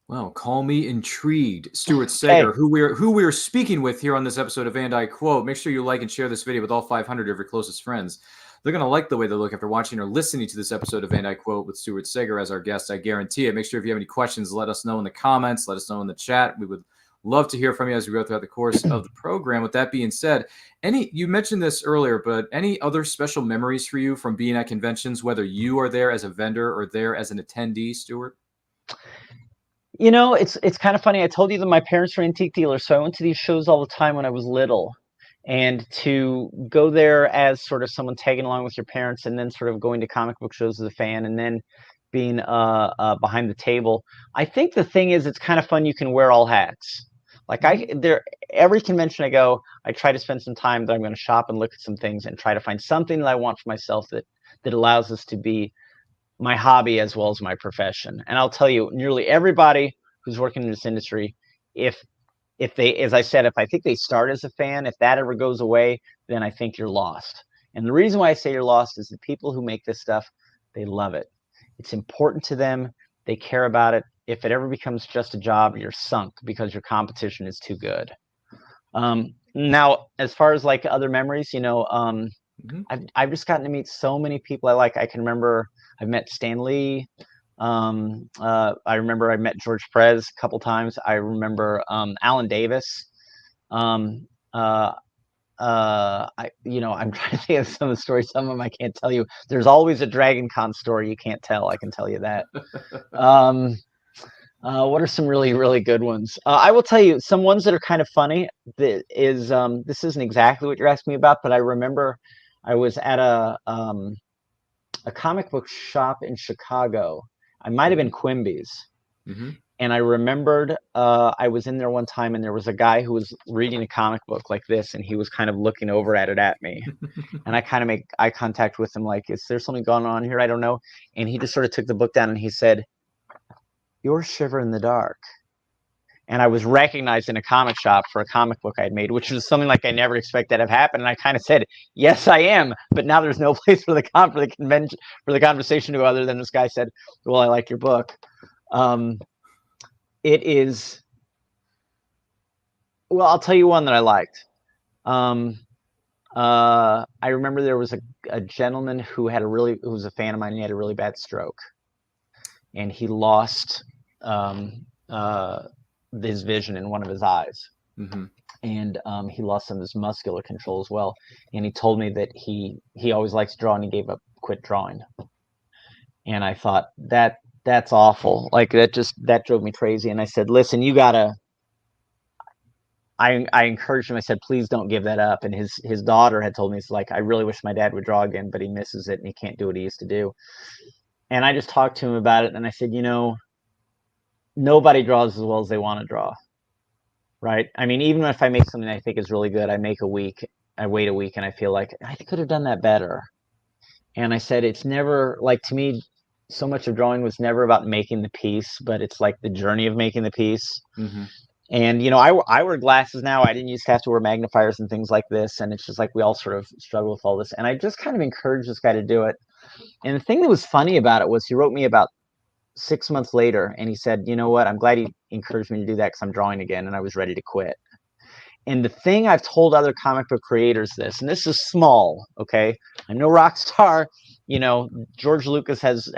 Well, call me intrigued. Stuart Sayger, who we are speaking with here on this episode of And I Quote. Make sure you like and share this video with all 500 of your closest friends. They're going to like the way they look after watching or listening to this episode of And I Quote with Stuart Sayger as our guest. I guarantee it. Make sure if you have any questions, let us know in the comments. Let us know in the chat. We would love to hear from you as we go throughout the course of the program. With that being said, you mentioned this earlier, but any other special memories for you from being at conventions, whether you are there as a vendor or there as an attendee, Stuart? You know, it's kind of funny. I told you that my parents were antique dealers, so I went to these shows all the time when I was little. And to go there as sort of someone tagging along with your parents, and then sort of going to comic book shows as a fan, and then being behind the table. I think the thing is, it's kind of fun. You can wear all hats. Like every convention I go, I try to spend some time that I'm going to shop and look at some things and try to find something that I want for myself that allows this to be my hobby as well as my profession. And I'll tell you, nearly everybody who's working in this industry, if they, as I said, if I think they start as a fan, if that ever goes away, then I think you're lost. And the reason why I say you're lost is the people who make this stuff, they love it. It's important to them. They care about it. If it ever becomes just a job, you're sunk because your competition is too good. Now, as far as like other memories, I've just gotten to meet so many people I like. I can remember I've met Stan Lee. I remember I met George Perez a couple times. I remember Alan Davis. I'm trying to think of some of the stories. Some of them I can't tell you. There's always a Dragon Con story you can't tell. I can tell you that. What are some really, really good ones? I will tell you some ones that are kind of funny. This isn't exactly what you're asking me about, but I remember I was at a comic book shop in Chicago. I might have been Quimby's. Mm-hmm. And I remembered I was in there one time, and there was a guy who was reading a comic book like this, and he was kind of looking over at it at me. And I kind of make eye contact with him, like, is there something going on here? I don't know. And he just sort of took the book down and he said, "You're Shiver in the Dark." And I was recognized in a comic shop for a comic book I had made, which was something like I never expected to have happened. And I kind of said, "Yes, I am." But now there's no place for the convention, for the conversation to go other than this guy said, "Well, I like your book." It is, well, I'll tell you one that I liked. I remember there was a gentleman who was a fan of mine, and he had a really bad stroke, and he lost his vision in one of his eyes. Mm-hmm. And he lost some of his muscular control as well. And he told me that he always likes to draw, and he quit drawing. And I thought, that's awful. Like that drove me crazy. And I said, listen, you gotta, I encouraged him. I said, please don't give that up. And his daughter had told me, it's like, I really wish my dad would draw again, but he misses it and he can't do what he used to do. And I just talked to him about it. And I said, nobody draws as well as they want to draw. Right. I mean, even if I make something I think is really good, I wait a week and I feel like I could have done that better. And I said, it's never, like, to me, so much of drawing was never about making the piece, but it's like the journey of making the piece. Mm-hmm. And, you know, I wear glasses now. I didn't used to have to wear magnifiers and things like this. And it's just like we all sort of struggle with all this. And I just kind of encouraged this guy to do it. And the thing that was funny about it was he wrote me about 6 months later and he said, you know what, I'm glad he encouraged me to do that because I'm drawing again and I was ready to quit. And the thing I've told other comic book creators this, and this is small, okay? I'm no rock star. You know, George Lucas has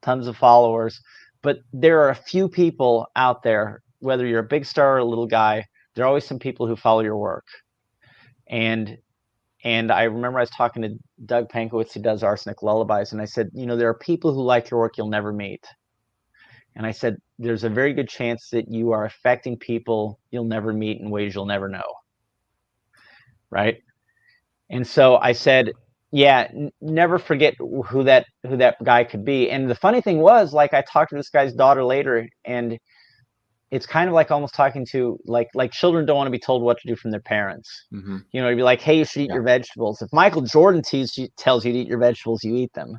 tons of followers, but there are a few people out there, whether you're a big star or a little guy, there are always some people who follow your work. And I remember I was talking to Doug Pankowitz, who does Arsenic Lullabies, and I said, you know, there are people who like your work you'll never meet. And I said, there's a very good chance that you are affecting people you'll never meet in ways you'll never know. Right? And so I said, yeah, never forget who that guy could be. And the funny thing was, like, I talked to this guy's daughter later, and it's kind of like almost talking to like children don't want to be told what to do from their parents. Mm-hmm. You know, you'd be like, hey, you should eat your vegetables. If Michael Jordan tells you to eat your vegetables, you eat them.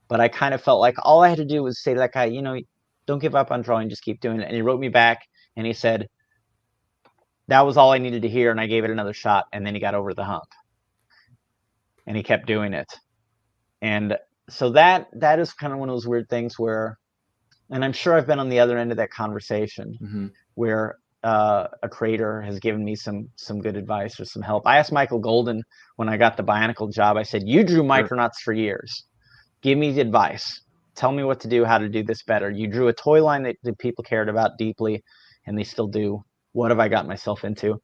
But I kind of felt like all I had to do was say to that guy, you know, don't give up on drawing, just keep doing it. And he wrote me back and he said, that was all I needed to hear. And I gave it another shot. And then he got over the hump and he kept doing it. And so that is kind of one of those weird things where, and I'm sure I've been on the other end of that conversation where a creator has given me some good advice or some help. I asked Michael Golden when I got the Bionicle job, I said, you drew Micronauts for years. Give me the advice. Tell me what to do, how to do this better. You drew a toy line that people cared about deeply, and they still do. What have I got myself into?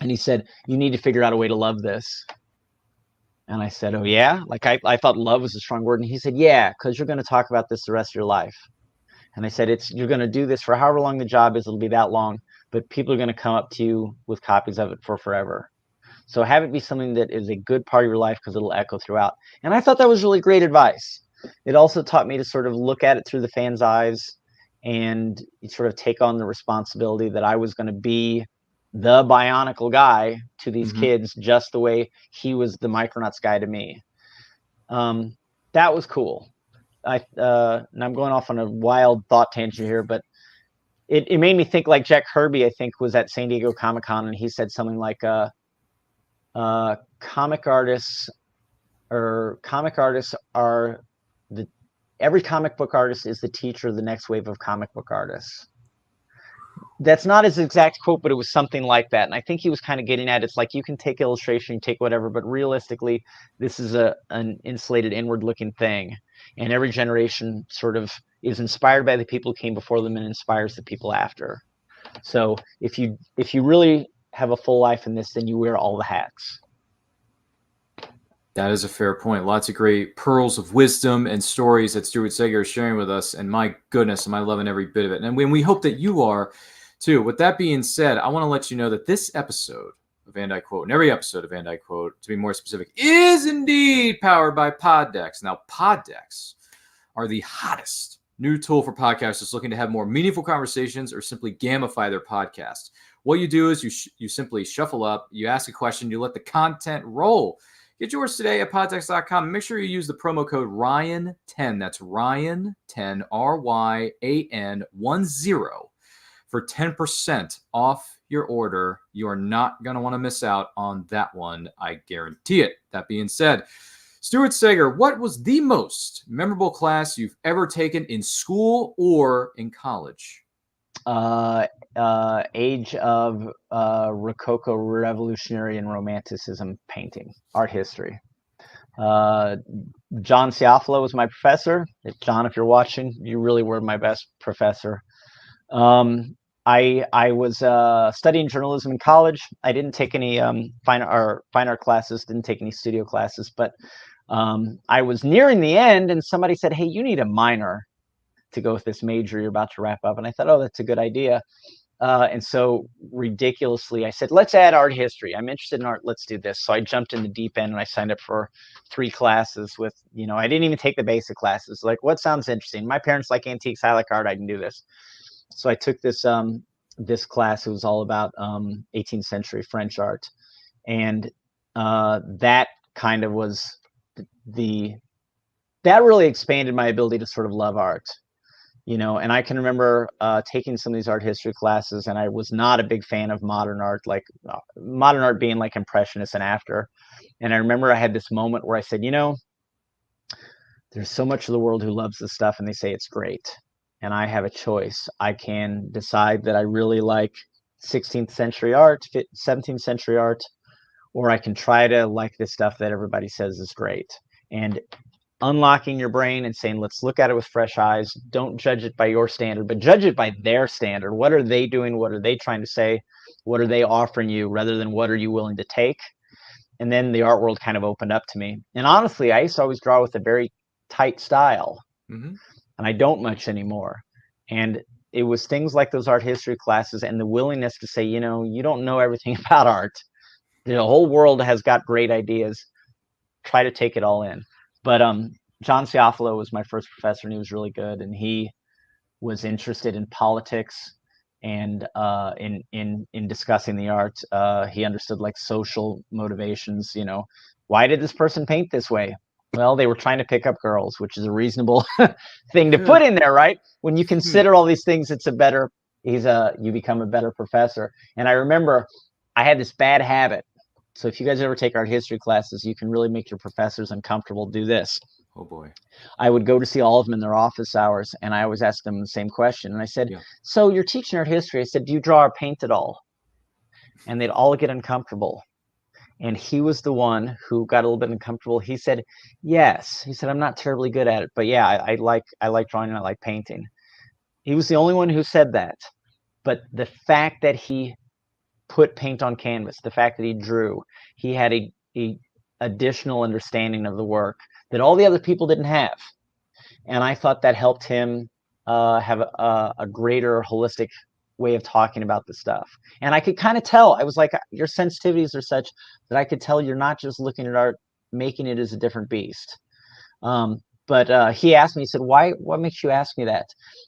And he said, you need to figure out a way to love this. And I said, oh, yeah? Like, I thought love was a strong word. And he said, yeah, because you're going to talk about this the rest of your life. And I said, you're going to do this for however long the job is. It'll be that long. But people are going to come up to you with copies of it for forever. So have it be something that is a good part of your life because it'll echo throughout. And I thought that was really great advice. It also taught me to sort of look at it through the fans' eyes and sort of take on the responsibility that I was going to be the Bionicle guy to these kids, just the way he was the Micronauts guy to me. That was cool. And I'm going off on a wild thought tangent here, but it made me think like Jack Kirby, I think, was at San Diego Comic-Con, and he said something like, comic artists are every comic book artist is the teacher of the next wave of comic book artists. That's not his exact quote, but it was something like that. And I think he was kind of getting at it's like you can take illustration, you take whatever, but realistically, this is an insulated, inward-looking thing. And every generation sort of is inspired by the people who came before them and inspires the people after. So if you really have a full life in this, then you wear all the hats. That is a fair point. Lots of great pearls of wisdom and stories that Stuart Sayger is sharing with us. And my goodness, am I loving every bit of it. And we hope that you are too. With that being said, I want to let you know that this episode of Van Dyke Quote, and every episode of Van Dyke Quote, to be more specific, is indeed powered by Poddex. Now, Poddex are the hottest new tool for podcasters looking to have more meaningful conversations or simply gamify their podcast. What you do is you simply shuffle up, you ask a question, you let the content roll. Get yours today at poddex.com. Make sure you use the promo code RYAN10. That's RYAN10, RYAN10, for 10% off your order. You are not going to want to miss out on that one. I guarantee it. That being said, Stuart Sayger, what was the most memorable class you've ever taken in school or in college? Age of Rococo Revolutionary and Romanticism painting, art history. John Ciafalo was my professor. John, if you're watching, you really were my best professor. I was studying journalism in college. I didn't take any fine art classes, didn't take any studio classes, but I was nearing the end and somebody said, hey, you need a minor to go with this major you're about to wrap up. And I thought, oh, that's a good idea. And so ridiculously, I said, let's add art history. I'm interested in art. Let's do this. So I jumped in the deep end and I signed up for 3 classes with, I didn't even take the basic classes. Like, what sounds interesting? My parents like antiques. I like art. I can do this. So I took this class. It was all about 18th century French art. And that kind of was that really expanded my ability to sort of love art. And I can remember taking some of these art history classes, and I was not a big fan of modern art, like modern art being like Impressionist and after. And I remember I had this moment where I said, there's so much of the world who loves this stuff and they say it's great. And I have a choice. I can decide that I really like 16th century art, 17th century art, or I can try to like this stuff that everybody says is great. And unlocking your brain and saying, let's look at it with fresh eyes. Don't judge it by your standard, but judge it by their standard. What are they doing? What are they trying to say? What are they offering you rather than what are you willing to take? And then the art world kind of opened up to me. And honestly, I used to always draw with a very tight style, and I don't much anymore. And it was things like those art history classes and the willingness to say, you don't know everything about art. The whole world has got great ideas. Try to take it all in. But John Ciafalo was my first professor, and he was really good. And he was interested in politics and in discussing the art. He understood like social motivations. Why did this person paint this way? Well, they were trying to pick up girls, which is a reasonable thing to put in there, right? When you consider all these things, you become a better professor. And I remember I had this bad habit. So if you guys ever take art history classes, you can really make your professors uncomfortable. Do this. Oh boy. I would go to see all of them in their office hours, and I always ask them the same question. And I said, so you're teaching art history. I said, do you draw or paint at all? And they'd all get uncomfortable. And he was the one who got a little bit uncomfortable. He said, yes. He said, I'm not terribly good at it, but yeah, I like drawing and I like painting. He was the only one who said that. But the fact that he put paint on canvas, the fact that he drew, he had a additional understanding of the work that all the other people didn't have. And I thought that helped him have a greater holistic way of talking about the stuff. And I could kind of tell, I was like, your sensitivities are such that I could tell you're not just looking at art, making it as a different beast. But he asked me, he said, what makes you ask me that?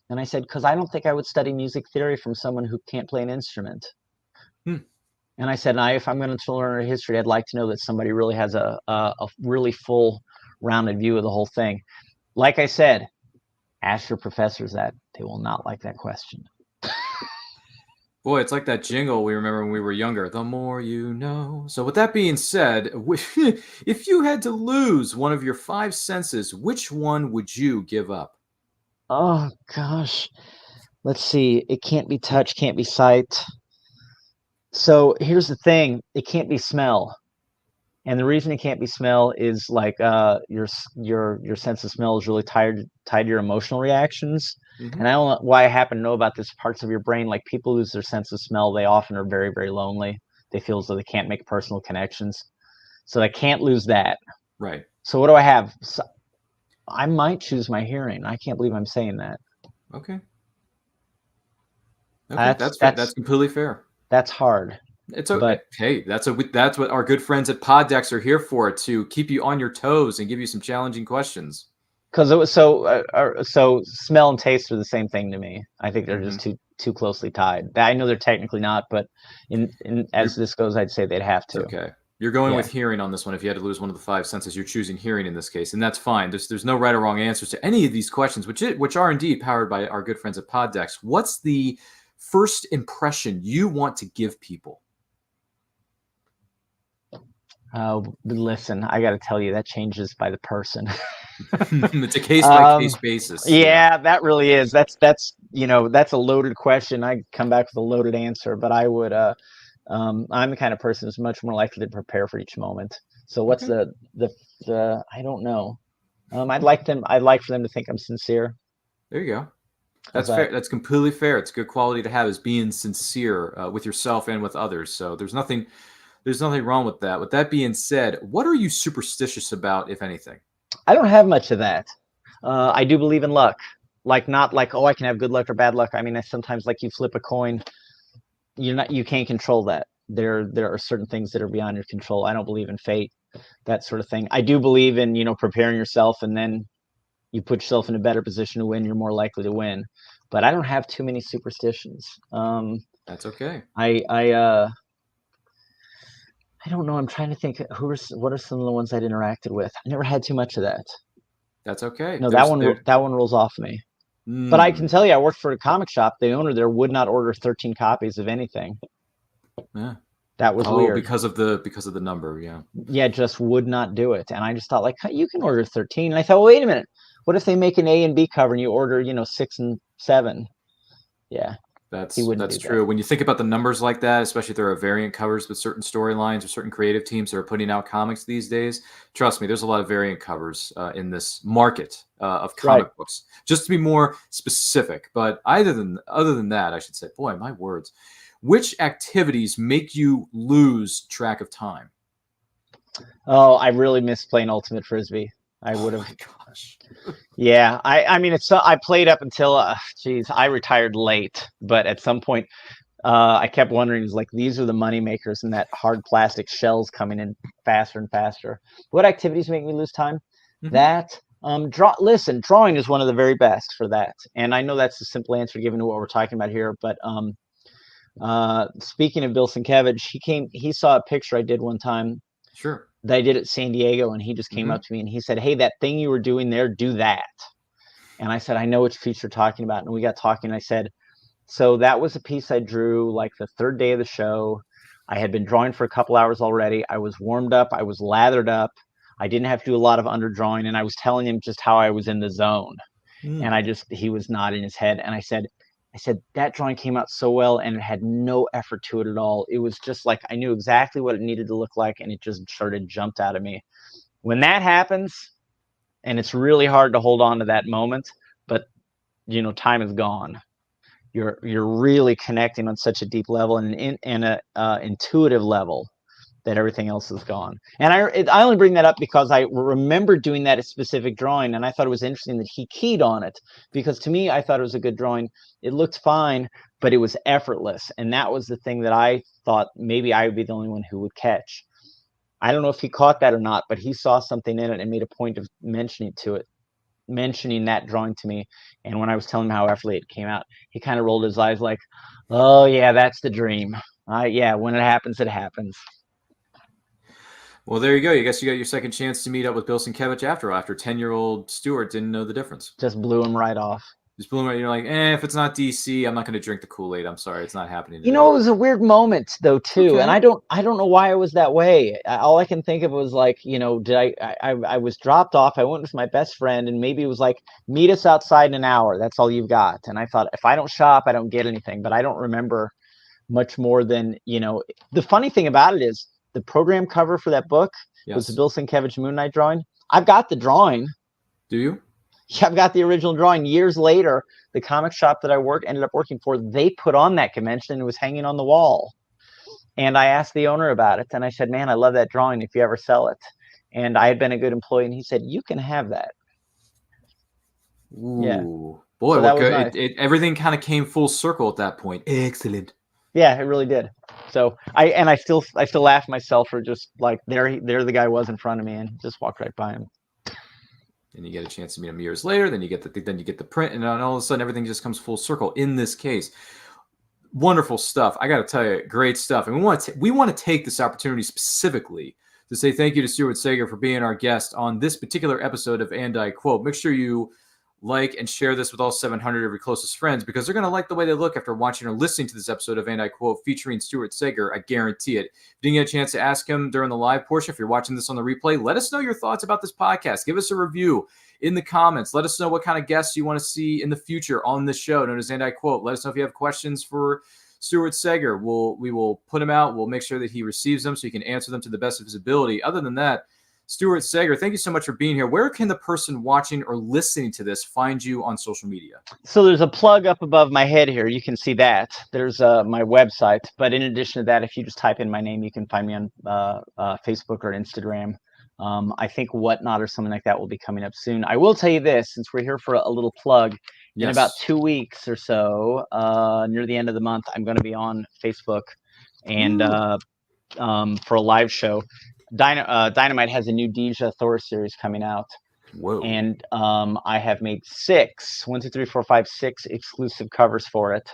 And I said, because I don't think I would study music theory from someone who can't play an instrument. And I said, if I'm going to learn art history, I'd like to know that somebody really has a really full rounded view of the whole thing. Like I said, ask your professors that. They will not like that question. Boy, it's like that jingle we remember when we were younger. The more you know. So with that being said, if you had to lose one of your 5 senses, which one would you give up? Oh, gosh. Let's see. It can't be touch, can't be sight. So here's the thing. It can't be smell. And the reason it can't be smell is like your sense of smell is really tied to your emotional reactions. And I don't know why I happen to know about this parts of your brain. Like people lose their sense of smell. They often are very, very lonely. They feel as though they can't make personal connections. So I can't lose that. Right. So what do I have? So I might choose my hearing. I can't believe I'm saying that. Okay. That's completely fair. That's hard. It's okay. But, hey, that's what our good friends at Poddex are here for, to keep you on your toes and give you some challenging questions. Because it was so smell and taste are the same thing to me. I think they're just too closely tied. I know they're technically not, but as this goes, I'd say they'd have to. Okay. You're going with hearing on this one. If you had to lose one of the 5 senses, you're choosing hearing in this case, and that's fine. There's no right or wrong answers to any of these questions, which are indeed powered by our good friends at Poddex. What's the first impression you want to give people? Listen, I got to tell you, that changes by the person. It's a case-by-case basis. Yeah, that really is. That's a loaded question. I come back with a loaded answer, but I would. I'm the kind of person who's much more likely to prepare for each moment. So what's the I don't know. I'd like for them to think I'm sincere. There you go. That's fair. That's completely fair. It's a good quality to have, is being sincere with yourself and with others. So there's nothing wrong with that. With that being said, what are you superstitious about, if anything? I don't have much of that. I do believe in luck. Like, not like, I can have good luck or bad luck. I mean, sometimes like you flip a coin, you can't control that. There are certain things that are beyond your control. I don't believe in fate, that sort of thing. I do believe in, preparing yourself, and then you put yourself in a better position to win. You're more likely to win. But I don't have too many superstitions. That's okay. I don't know. I'm trying to think. What are some of the ones I'd interacted with? I never had too much of that. That's okay. No, that one rolls off me. But I can tell you, I worked for a comic shop. The owner there would not order 13 copies of anything. Yeah. That was weird. because of the number, yeah. Yeah, just would not do it. And I just thought, like, you can order 13. And I thought, well, wait a minute. What if they make an A and B cover and you order, 6 and 7? Yeah. That's do true. that. When you think about the numbers like that, especially if there are variant covers with certain storylines or certain creative teams that are putting out comics these days, trust me, there's a lot of variant covers in this market of comic books. Just to be more specific, but other than that, I should say, boy, my words. Which activities make you lose track of time? Oh, I really miss playing Ultimate Frisbee. I would have. Oh my gosh. Yeah, I mean, I played up until, I retired late. But at some point, I kept wondering, is like, these are the money makers and that hard plastic shell's coming in faster and faster. What activities make me lose time? That, drawing is one of the very best for that. And I know that's a simple answer given to what we're talking about here. But speaking of Bill Sienkiewicz, he saw a picture I did one time. Sure. That I did at San Diego, and he just came up to me and he said, "Hey, that thing you were doing there, do that." And I said, "I know which piece you're talking about." And we got talking, and I said, "So that was a piece I drew like the third day of the show. I had been drawing for a couple hours already. I was warmed up. I was lathered up. I didn't have to do a lot of underdrawing." And I was telling him just how I was in the zone. And he was nodding his head. And I said, that drawing came out so well, and it had no effort to it at all. It was just like I knew exactly what it needed to look like, and it just jumped out of me. When that happens, and it's really hard to hold on to that moment, but time is gone. You're really connecting on such a deep level and an intuitive level that everything else is gone. And I only bring that up because I remember doing that specific drawing, and I thought it was interesting that he keyed on it, because to me, I thought it was a good drawing. It looked fine, but it was effortless. And that was the thing that I thought maybe I would be the only one who would catch. I don't know if he caught that or not, but he saw something in it and made a point of mentioning that drawing to me. And when I was telling him how effortlessly it came out, he kind of rolled his eyes like, "Oh yeah, that's the dream. Yeah, when it happens, it happens." Well, there you go. I guess you got your second chance to meet up with Bill Sienkiewicz after 10-year-old Stuart didn't know the difference. Just blew him right off. Just blew him right. You're like, if it's not DC, I'm not going to drink the Kool-Aid. I'm sorry, it's not happening today. It was a weird moment though too, okay. And I don't know why I was that way. All I can think of was like, I was dropped off. I went with my best friend, and maybe it was like, meet us outside in an hour. That's all you've got. And I thought, if I don't shop, I don't get anything. But I don't remember much more than The funny thing about it is, the program cover for that book was the Bill Sienkiewicz Moon Knight drawing. I've got the drawing. Do you? Yeah, I've got the original drawing. Years later, the comic shop that I ended up working for, they put on that convention, and it was hanging on the wall. And I asked the owner about it, and I said, "Man, I love that drawing if you ever sell it." And I had been a good employee, and he said, "You can have that." Ooh. Yeah. Boy, So what good. Nice. Everything kind of came full circle at that point. Excellent. Yeah, it really did. So I still laugh myself for just like there the guy was in front of me, and just walked right by him. And you get a chance to meet him years later. Then you get the print, and then all of a sudden everything just comes full circle. In this case, wonderful stuff. I got to tell you, great stuff. And we want to take this opportunity specifically to say thank you to Stuart Sayger for being our guest on this particular episode of And I Quote. Make sure you like and share this with all 700 of your closest friends, because they're going to like the way they look after watching or listening to this episode of And I Quote featuring Stuart Sayger. I guarantee it. If you didn't get a chance to ask him during the live portion, if you're watching this on the replay, let us know your thoughts about this podcast. Give us a review in the comments. Let us know what kind of guests you want to see in the future on this show known as And I Quote. Let us know if you have questions for Stuart Sayger. We will put them out. We'll make sure that he receives them so he can answer them to the best of his ability. Other than that, Stuart Sayger, thank you so much for being here. Where can the person watching or listening to this find you on social media? So there's a plug up above my head here. You can see that. There's my website. But in addition to that, if you just type in my name, you can find me on Facebook or Instagram. I think Whatnot or something like that will be coming up soon. I will tell you this, since we're here for a little plug. In about 2 weeks or so, near the end of the month, I'm going to be on Facebook and for a live show. Dynamite has a new Dejah Thoris series coming out. Whoa. And I have made 6 exclusive covers for it,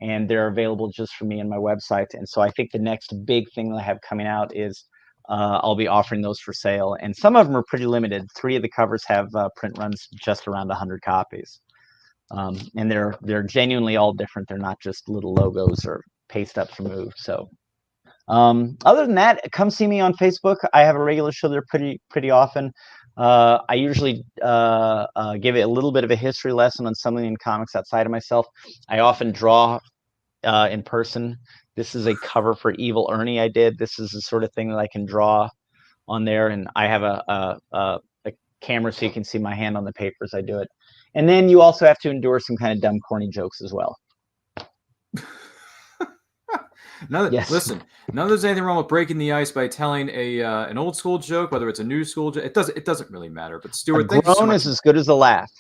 and they're available just for me on my website. And so I think the next big thing that I have coming out is I'll be offering those for sale, and some of them are pretty limited. 3 of the covers have print runs just around 100 copies. And they're genuinely all different. They're not just little logos or paste ups removed. So other than that, come see me on Facebook. I have a regular show there pretty often. I usually give it a little bit of a history lesson on something in comics outside of myself. I often draw in person. This is a cover for Evil Ernie I did. This is the sort of thing that I can draw on there, and I have a camera so you can see my hand on the paper as I do it. And then you also have to endure some kind of dumb, corny jokes as well. Yes. Listen, none of there's anything wrong with breaking the ice by telling an old school joke, whether it's a new school joke. It doesn't really matter. But Stuart, a groan is as good as a laugh.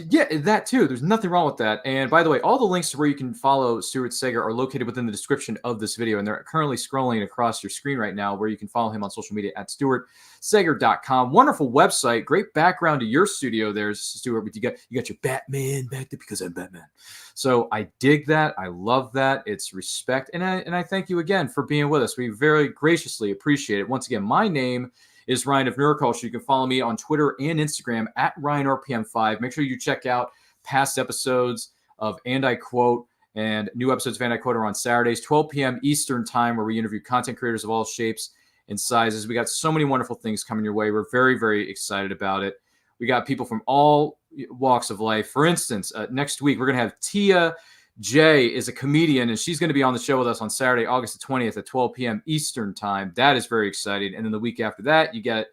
Yeah, that too. There's nothing wrong with that. And by the way, all the links to where you can follow Stuart Sayger are located within the description of this video. And they're currently scrolling across your screen right now, where you can follow him on social media at stuartsayger.com. Wonderful website. Great background to your studio there, Stuart. But you got your Batman back there because I'm Batman. So I dig that. I love that. It's respect. And I thank you again for being with us. We very graciously appreciate it. Once again, my name is Ryan of Neuroculture. You can follow me on Twitter and Instagram at RyanRPM5. Make sure you check out past episodes of And I Quote, and new episodes of And I Quote are on Saturdays, 12 p.m. Eastern time, where we interview content creators of all shapes and sizes. We got so many wonderful things coming your way. We're very, very excited about it. We got people from all walks of life. For instance, next week, we're going to have Tia J is a comedian, and she's going to be on the show with us on Saturday, August the 20th at 12 p.m. Eastern time. That is very exciting. And then the week after that, you get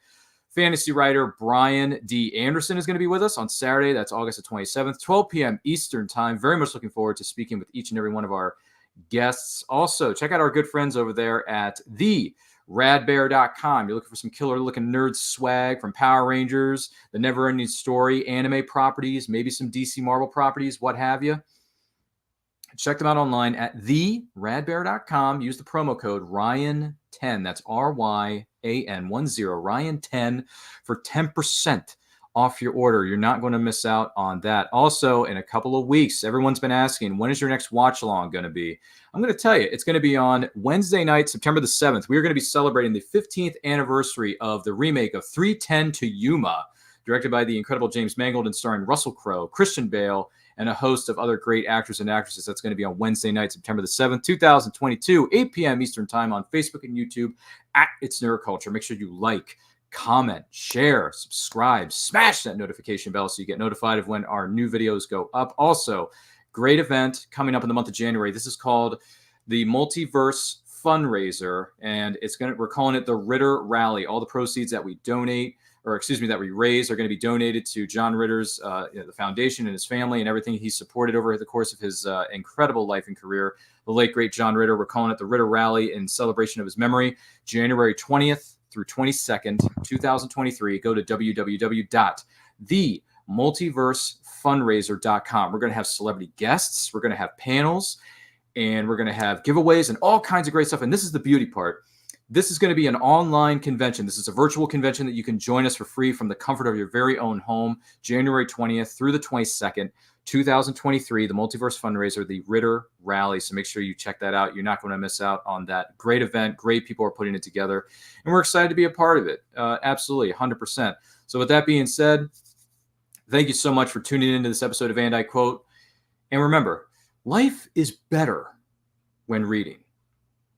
fantasy writer Brian D. Anderson is going to be with us on Saturday. That's August the 27th, 12 p.m. Eastern time. Very much looking forward to speaking with each and every one of our guests. Also, check out our good friends over there at theradbear.com. You're looking for some killer-looking nerd swag from Power Rangers, the Never-Ending Story, anime properties, maybe some DC Marvel properties, what have you. Check them out online at theradbear.com. Use the promo code Ryan10. That's RYAN10, Ryan10 for 10% off your order. You're not going to miss out on that. Also, in a couple of weeks, everyone's been asking, when is your next watch along going to be? I'm going to tell you, it's going to be on Wednesday night, September the 7th. We are going to be celebrating the 15th anniversary of the remake of 3:10 to Yuma, directed by the incredible James Mangold and starring Russell Crowe, Christian Bale, and a host of other great actors and actresses. That's going to be on Wednesday night, September the 7th, 2022, 8 p.m. Eastern time on Facebook and YouTube at It's Neuroculture. Make sure you like, comment, share, subscribe, smash that notification bell so you get notified of when our new videos go up. Also, great event coming up in the month of January. This is called the Multiverse Fundraiser, and we're calling it the Ritter Rally. All the proceeds that we that we raise are going to be donated to John Ritter's the foundation and his family and everything he supported over the course of his incredible life and career. The late, great John Ritter. We're calling it the Ritter Rally in celebration of his memory. January 20th through 22nd, 2023. Go to www.themultiversefundraiser.com. We're going to have celebrity guests. We're going to have panels. And we're going to have giveaways and all kinds of great stuff. And this is the beauty part. This is going to be an online convention. This is a virtual convention that you can join us for free from the comfort of your very own home, January 20th through the 22nd, 2023, the Multiverse Fundraiser, the Ritter Rally. So make sure you check that out. You're not going to miss out on that great event. Great people are putting it together, and we're excited to be a part of it. Absolutely, 100%. So with that being said, thank you so much for tuning into this episode of And I Quote. And remember, life is better when reading.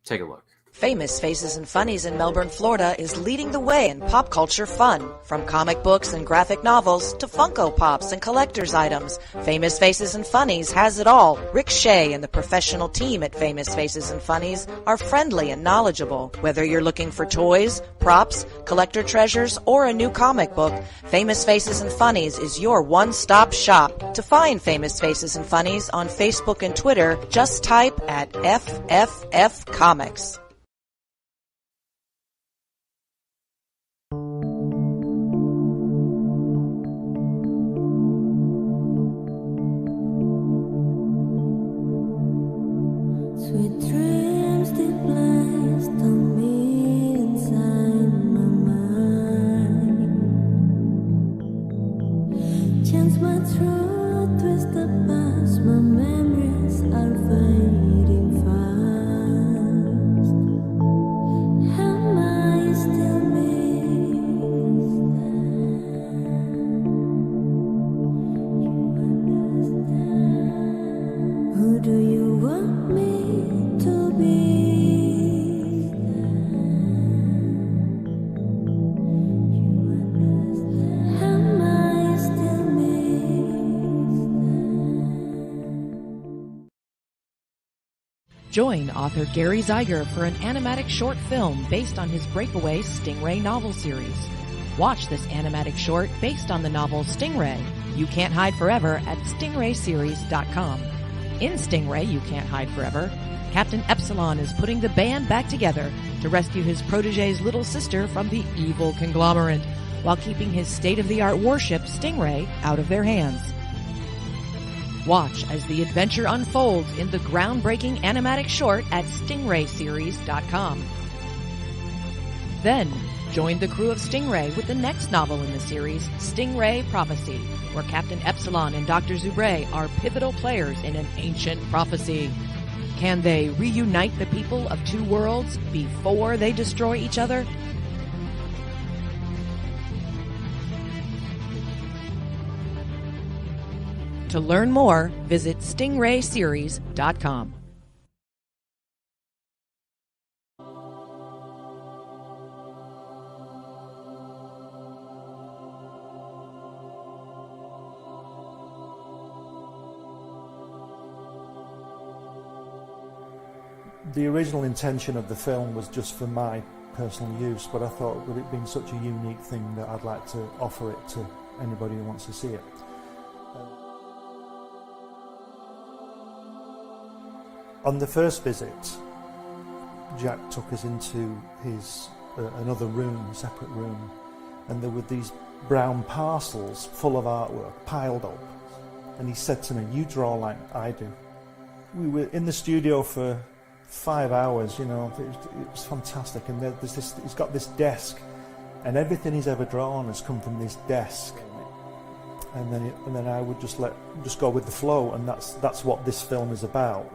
Take a look. Famous Faces and Funnies in Melbourne, Florida is leading the way in pop culture fun. From comic books and graphic novels to Funko Pops and collector's items, Famous Faces and Funnies has it all. Rick Shea and the professional team at Famous Faces and Funnies are friendly and knowledgeable. Whether you're looking for toys, props, collector treasures, or a new comic book, Famous Faces and Funnies is your one-stop shop. To find Famous Faces and Funnies on Facebook and Twitter, just type at FFF Comics. Sweet dreams they placed on me inside my mind. Chance my truth, twist the past, my memories are fading fast. Join author Gary Zeiger for an animatic short film based on his breakaway Stingray novel series. Watch this animatic short based on the novel Stingray, You Can't Hide Forever at stingrayseries.com. In Stingray, You Can't Hide Forever, Captain Epsilon is putting the band back together to rescue his protege's little sister from the evil conglomerate, while keeping his state-of-the-art warship, Stingray, out of their hands. Watch as the adventure unfolds in the groundbreaking animatic short at stingrayseries.com. Then, join the crew of Stingray with the next novel in the series, Stingray Prophecy, where Captain Epsilon and Dr. Zubre are pivotal players in an ancient prophecy. Can they reunite the people of two worlds before they destroy each other? To learn more, visit stingrayseries.com. The original intention of the film was just for my personal use, but I thought, with it being such a unique thing, that I'd like to offer it to anybody who wants to see it. On the first visit, Jack took us into his another room, separate room, and there were these brown parcels full of artwork piled up, and he said to me, "You draw like I do." We were in the studio for 5 hours, you know, it was fantastic, and there's this, he's got this desk, and everything he's ever drawn has come from this desk, and then I would just go with the flow, and that's what this film is about.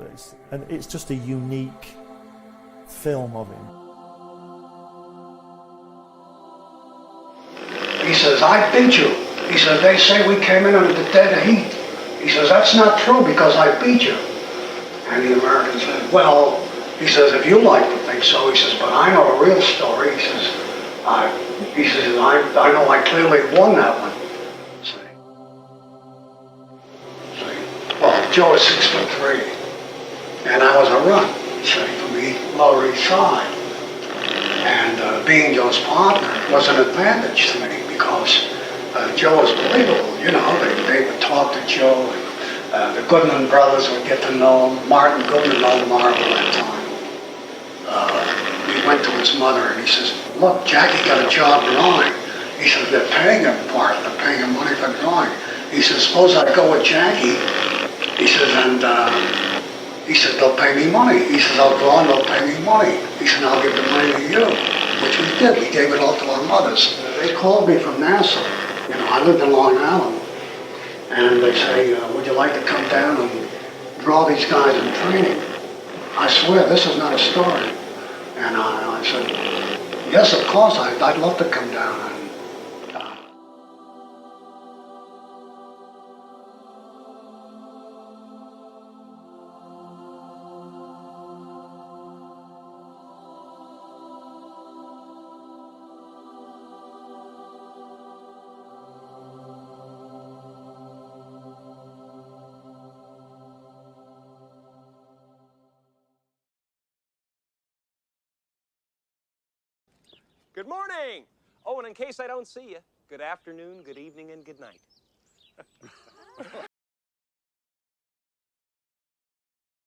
It's just a unique film of him. He says, "I beat you." He says, "They say we came in under the dead heat." He says, "That's not true because I beat you." And the American said, "Well," he says, "if you like to think so," he says, "but I know the real story." He says, I know I clearly won that one." Well, Joe is 6'3", and I was a runt, from the Lower East Side. And being Joe's partner was an advantage to me because Joe was believable, you know, they would talk to Joe, and the Goodman brothers would get to know him. Martin Goodman owned Marvel at that time. He went to his mother and he says, "Look, Jackie got a job drawing." He says, "They're paying him for it, they're paying him money for drawing." He says, "Suppose I go with Jackie." He says, and he says, "They'll pay me money." He says, "I'll draw and they'll pay me money." He said, "I'll give the money to you," which we did. We gave it all to our mothers. They called me from Nassau. You know, I lived in Long Island. And they say, "Would you like to come down and draw these guys in training?" I swear, this is not a story. And I said, "Yes, of course, I'd love to come down." And, Good morning! Oh, and in case I don't see you, good afternoon, good evening, and good night.